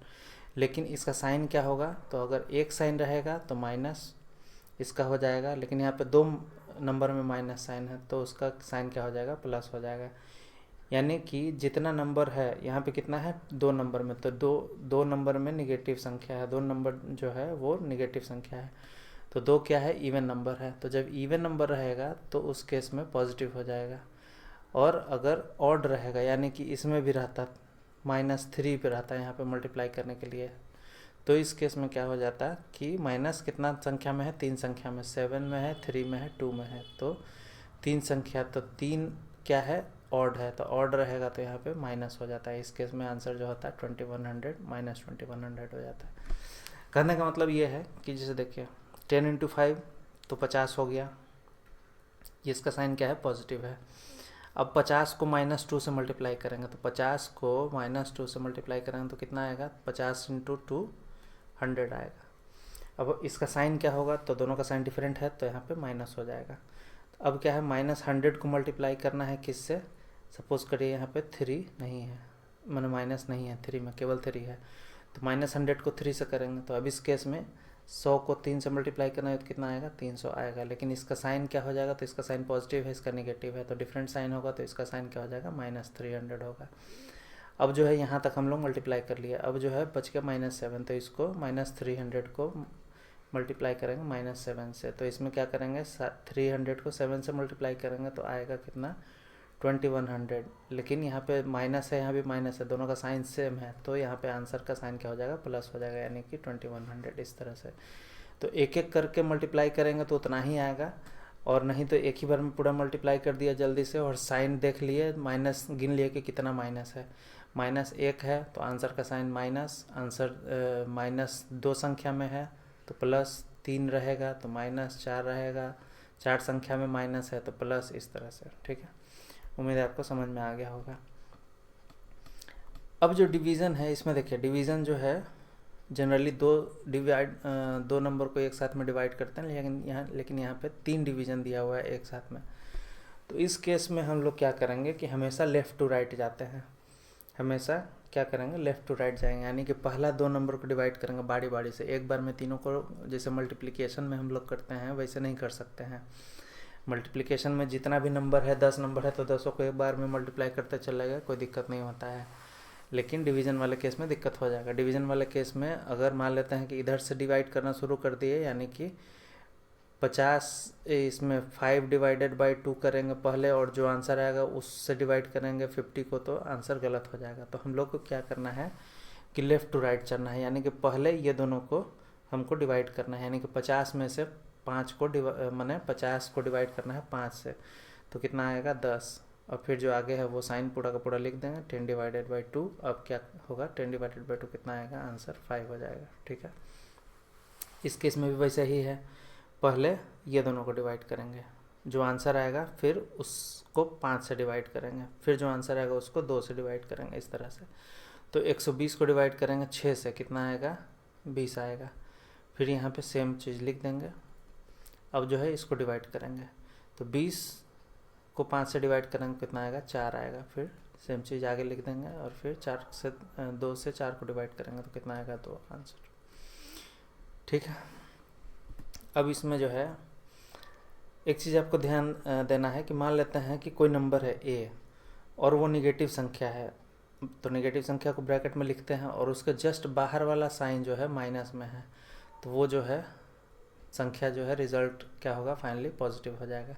लेकिन इसका साइन क्या होगा, तो अगर एक साइन रहेगा तो माइनस इसका हो जाएगा, लेकिन यहाँ पे 2 नंबर में माइनस साइन है तो उसका साइन क्या हो जाएगा, प्लस हो जाएगा। यानी कि जितना नंबर है यहाँ पे कितना है 2 नंबर में, तो दो नंबर में निगेटिव संख्या है, 2 नंबर जो है वो निगेटिव संख्या है, तो 2 क्या है, इवन नंबर है। तो जब इवन नंबर रहेगा तो उस केस में पॉजिटिव हो जाएगा। और अगर ऑड रहेगा, यानी कि इसमें भी रहता -3 पे रहता है यहाँ पे मल्टीप्लाई करने के लिए, तो इस केस में क्या हो जाता है कि माइनस कितना संख्या में है, 3 संख्या में, 7 में है, 3 में है, 2 में है, तो 3 संख्या, तो 3 क्या है, ऑड है, तो ऑड रहेगा तो यहाँ पे माइनस हो जाता है। इस केस में आंसर जो होता है 2100 माइनस 2100 हो जाता है। कहने का मतलब ये है कि जैसे देखिए 10 इंटू 5 तो 50 हो गया, ये इसका साइन क्या है, पॉजिटिव है। अब 50 को -2 से मल्टीप्लाई करेंगे, तो 50 को -2 से मल्टीप्लाई करेंगे तो कितना आएगा, 50 इंटू 2 100 आएगा। अब इसका साइन क्या होगा, तो दोनों का साइन डिफरेंट है तो यहाँ पे माइनस हो जाएगा। तो अब क्या है, -100 को मल्टीप्लाई करना है किससे, सपोज करिए यहाँ पे 3 नहीं है, मैंने माइनस नहीं है 3 में, केवल 3 है, तो -100 को 3 से करेंगे। तो अब इस केस में 100 को 3 से मल्टीप्लाई करना है तो कितना आएगा, 300 आएगा। लेकिन इसका साइन क्या हो जाएगा, तो इसका साइन पॉजिटिव है, इसका नेगेटिव है, तो डिफरेंट साइन होगा, तो इसका साइन क्या हो जाएगा, -300 होगा। अब जो है यहाँ तक हम लोग मल्टीप्लाई कर लिया, अब जो है बच गया -7, तो इसको -300 को मल्टीप्लाई करेंगे -7 से, तो इसमें क्या करेंगे, 300 को 7 से मल्टीप्लाई करेंगे तो आएगा कितना, 2100। लेकिन यहाँ पे माइनस है, यहाँ भी माइनस है, दोनों का साइन सेम है, तो यहाँ पे आंसर का साइन क्या हो जाएगा, प्लस हो जाएगा, यानी कि 2100 इस तरह से। तो एक एक करके मल्टीप्लाई करेंगे तो उतना ही आएगा, और नहीं तो एक ही बार में पूरा मल्टीप्लाई कर दिया जल्दी से, और साइन देख लिए, माइनस गिन लिए कि कितना माइनस है, -1 है तो आंसर का साइन माइनस, आंसर -2 संख्या में है तो +3 रहेगा, तो -4 रहेगा, 4 संख्या में माइनस है तो प्लस, इस तरह से। ठीक है, उम्मीद है आपको समझ में आ गया होगा। अब जो डिवीज़न है, इसमें देखिए डिवीज़न जो है जनरली दो नंबर को एक साथ में डिवाइड करते हैं, लेकिन यहाँ पे 3 डिवीज़न दिया हुआ है एक साथ में। तो इस केस में हम लोग क्या करेंगे कि हमेशा लेफ़्ट टू राइट जाते हैं, हमेशा क्या करेंगे, लेफ़्ट टू राइट जाएंगे, यानी कि पहला 2 नंबर को डिवाइड करेंगे बारी बारी से, एक बार में तीनों को, जैसे मल्टीप्लिकेशन में हम लोग करते हैं वैसे नहीं कर सकते हैं। मल्टीप्लिकेशन में जितना भी नंबर है, 10 नंबर है तो 10 को एक बार में मल्टीप्लाई करते चलेगा, कोई दिक्कत नहीं होता है। लेकिन डिवीज़न वाले केस में दिक्कत हो जाएगा। डिवीज़न वाले केस में अगर मान लेते हैं कि इधर से डिवाइड करना शुरू कर दिए, यानी कि 50 इसमें 5 डिवाइडेड बाई 2 करेंगे पहले, और जो आंसर आएगा उससे डिवाइड करेंगे 50 को, तो आंसर गलत हो जाएगा। तो हम लोग को क्या करना है कि लेफ़्ट टू राइट चलना है, यानी कि पहले ये दोनों को हमको डिवाइड करना है, यानी कि 50 में से 5 को मैंने 50 को डिवाइड करना है 5 से, तो कितना आएगा 10, और फिर जो आगे है वो साइन पूरा का पूरा लिख देंगे, 10 डिवाइडेड बाई 2। अब क्या होगा, 10 डिवाइडेड बाई 2 कितना आएगा, आंसर 5 हो जाएगा। ठीक है, इस केस में भी वैसे ही है, पहले ये दोनों को डिवाइड करेंगे, जो आंसर आएगा फिर उसको 5 से डिवाइड करेंगे, फिर जो आंसर आएगा उसको 2 से डिवाइड करेंगे, इस तरह से। तो 120 को डिवाइड करेंगे 6 से, कितना आएगा, 20 आएगा। फिर यहाँ पे सेम चीज़ लिख देंगे। अब जो है इसको डिवाइड करेंगे, तो 20 को 5 से डिवाइड करेंगे कितना आएगा, 4 आएगा। फिर सेम चीज़ आगे लिख देंगे, और फिर 2 से 4 को डिवाइड करेंगे तो कितना आएगा, 2 आंसर। ठीक है, अब इसमें जो है एक चीज़ आपको ध्यान देना है कि मान लेते हैं कि कोई नंबर है a और वो निगेटिव संख्या है, तो निगेटिव संख्या को ब्रैकेट में लिखते हैं और उसके जस्ट बाहर वाला साइन जो है माइनस में है, तो वो जो है संख्या जो है रिजल्ट क्या होगा, फाइनली पॉजिटिव हो जाएगा।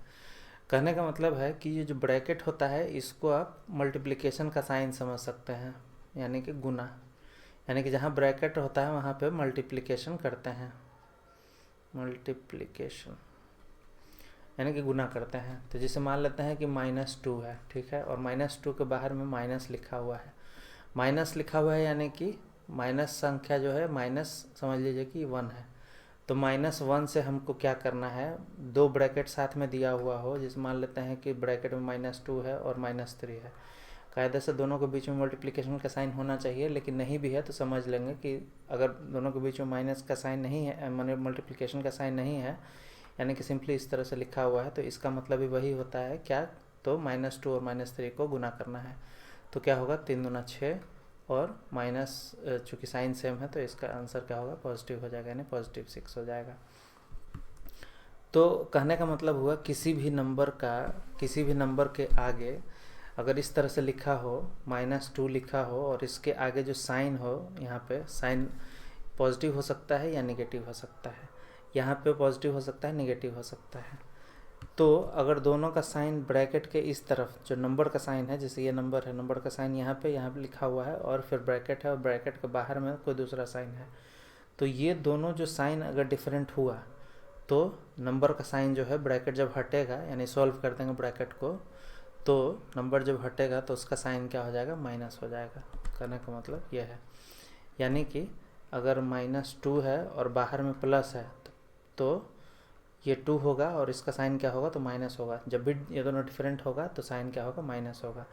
कहने का मतलब है कि ये जो ब्रैकेट होता है इसको आप मल्टीप्लिकेशन का साइन समझ सकते हैं, यानी कि गुना, यानी कि जहाँ ब्रैकेट होता है वहाँ पे मल्टीप्लिकेशन करते हैं, मल्टीप्लिकेशन यानी कि गुना करते हैं। तो जैसे मान लेते हैं कि -2 है, ठीक है, और -2 के बाहर में माइनस लिखा हुआ है, माइनस लिखा हुआ है यानी कि माइनस संख्या जो है माइनस समझ लीजिए कि 1 है। तो -1 से हमको क्या करना है, दो ब्रैकेट साथ में दिया हुआ हो, जैसे मान लेते हैं कि ब्रैकेट में -2 है और -3 है, कायदे से दोनों के बीच में मल्टीप्लिकेशन का साइन होना चाहिए, लेकिन नहीं भी है तो समझ लेंगे कि अगर दोनों के बीच में माइनस का साइन नहीं है, माने मल्टीप्लिकेशन का साइन नहीं है, यानी कि सिंपली इस तरह से लिखा हुआ है, तो इसका मतलब भी वही होता है क्या, तो -2 और -3 को गुना करना है। तो क्या होगा, 3 दूना 6 और माइनस, चूँकि साइन सेम है तो इसका आंसर क्या होगा, पॉजिटिव हो जाएगा, यानी +6 हो जाएगा। तो कहने का मतलब हुआ किसी भी नंबर के आगे अगर इस तरह से लिखा हो, -2 लिखा हो और इसके आगे जो साइन हो, यहाँ पे साइन पॉजिटिव हो सकता है या नेगेटिव हो सकता है, यहाँ पे पॉजिटिव हो सकता है, नेगेटिव हो सकता है। तो अगर दोनों का साइन ब्रैकेट के इस तरफ जो नंबर का साइन है, जैसे ये नंबर है, नंबर का साइन यहाँ पे लिखा हुआ है और फिर ब्रैकेट है और ब्रैकेट के बाहर में कोई दूसरा साइन है, तो ये दोनों जो साइन अगर डिफरेंट हुआ तो नंबर का साइन जो है ब्रैकेट जब हटेगा, यानी सॉल्व कर देंगे ब्रैकेट को, तो नंबर जब हटेगा तो उसका साइन क्या हो जाएगा, माइनस हो जाएगा। कहने का मतलब यह है, यानी कि अगर -2 है और बाहर में प्लस है तो ये 2 होगा और इसका साइन क्या होगा, तो माइनस होगा। जब भी ये दोनों डिफरेंट होगा तो साइन क्या होगा, माइनस होगा।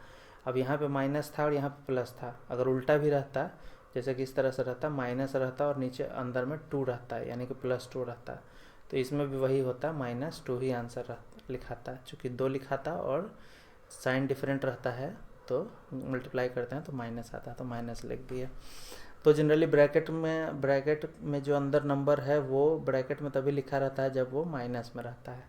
अब यहाँ पे माइनस था और यहाँ पे प्लस था, अगर उल्टा भी रहता, जैसे कि इस तरह से रहता, माइनस रहता और नीचे अंदर में 2 रहता है, यानी कि +2 रहता, तो इसमें भी वही होता, -2 ही आंसर लिखाता। चूँकि 2 लिखा था और साइन डिफरेंट रहता है तो मल्टीप्लाई करते हैं तो माइनस आता है, तो माइनस लिख दिए। तो जनरली ब्रैकेट में जो अंदर नंबर है वो ब्रैकेट में तभी लिखा रहता है जब वो माइनस में रहता है।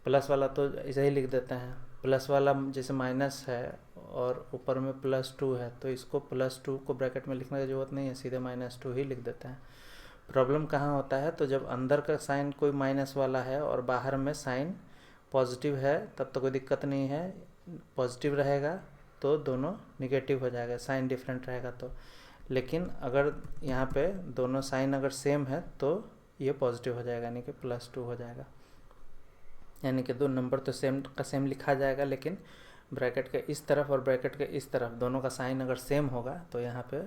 प्लस वाला तो ऐसे ही लिख देते हैं, प्लस वाला जैसे माइनस है और ऊपर में +2 है तो इसको +2 को ब्रैकेट में लिखने की ज़रूरत नहीं है, सीधे -2 ही लिख देते हैं। प्रॉब्लम कहाँ होता है, तो जब अंदर का साइन कोई माइनस वाला है और बाहर में साइन पॉजिटिव है तब तो कोई दिक्कत नहीं है, पॉजिटिव रहेगा तो दोनों निगेटिव हो जाएगा, साइन डिफरेंट रहेगा तो। लेकिन अगर यहाँ पे दोनों साइन अगर सेम है तो ये पॉजिटिव हो जाएगा, यानी कि +2 हो जाएगा, यानी कि दो नंबर तो सेम लिखा जाएगा, लेकिन ब्रैकेट के इस तरफ और ब्रैकेट के इस तरफ दोनों का साइन अगर सेम होगा तो यहाँ पे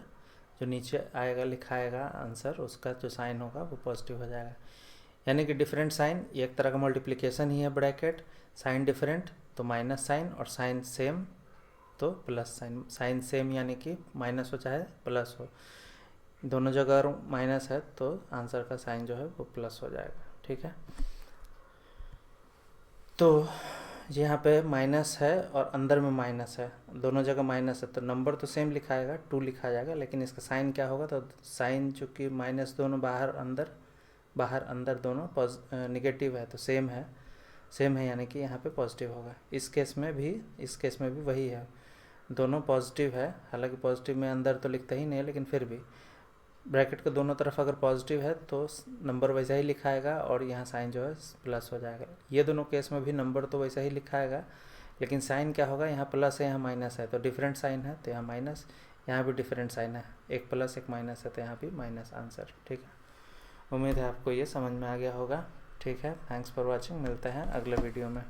जो नीचे आएगा लिखाएगा आंसर, उसका जो साइन होगा वो पॉजिटिव हो जाएगा। यानी कि डिफरेंट साइन एक तरह का मल्टीप्लिकेशन ही है, ब्रैकेट साइन डिफरेंट तो माइनस साइन और साइन सेम तो प्लस साइन, साइन सेम यानी कि माइनस हो चाहे प्लस हो, दोनों जगह अगर माइनस है तो आंसर का साइन जो है वो प्लस हो जाएगा, ठीक है। तो यहाँ पे माइनस है और अंदर में माइनस है, दोनों जगह माइनस है तो नंबर तो सेम लिखाएगा, 2 लिखा जाएगा, लेकिन इसका साइन क्या होगा, तो साइन चूँकि माइनस दोनों बाहर अंदर दोनों निगेटिव है तो सेम है, यानी कि यहाँ पे पॉजिटिव होगा। इस केस में भी वही है, दोनों पॉजिटिव है, हालांकि पॉजिटिव में अंदर तो लिखते ही नहीं है, लेकिन फिर भी ब्रैकेट के दोनों तरफ अगर पॉजिटिव है तो नंबर वैसा ही लिखाएगा और यहाँ साइन जो है प्लस हो जाएगा। ये दोनों केस में भी नंबर तो वैसा ही लिखाएगा, लेकिन साइन क्या होगा, यहाँ प्लस है यहाँ माइनस है, तो डिफरेंट साइन है तो यहाँ माइनस, यहाँ भी डिफरेंट साइन है, एक प्लस एक माइनस है तो यहाँ भी माइनस आंसर, ठीक है। उम्मीद है आपको ये समझ में आ गया होगा, ठीक है। थैंक्स फॉर वॉचिंग, मिलते हैं अगले वीडियो में।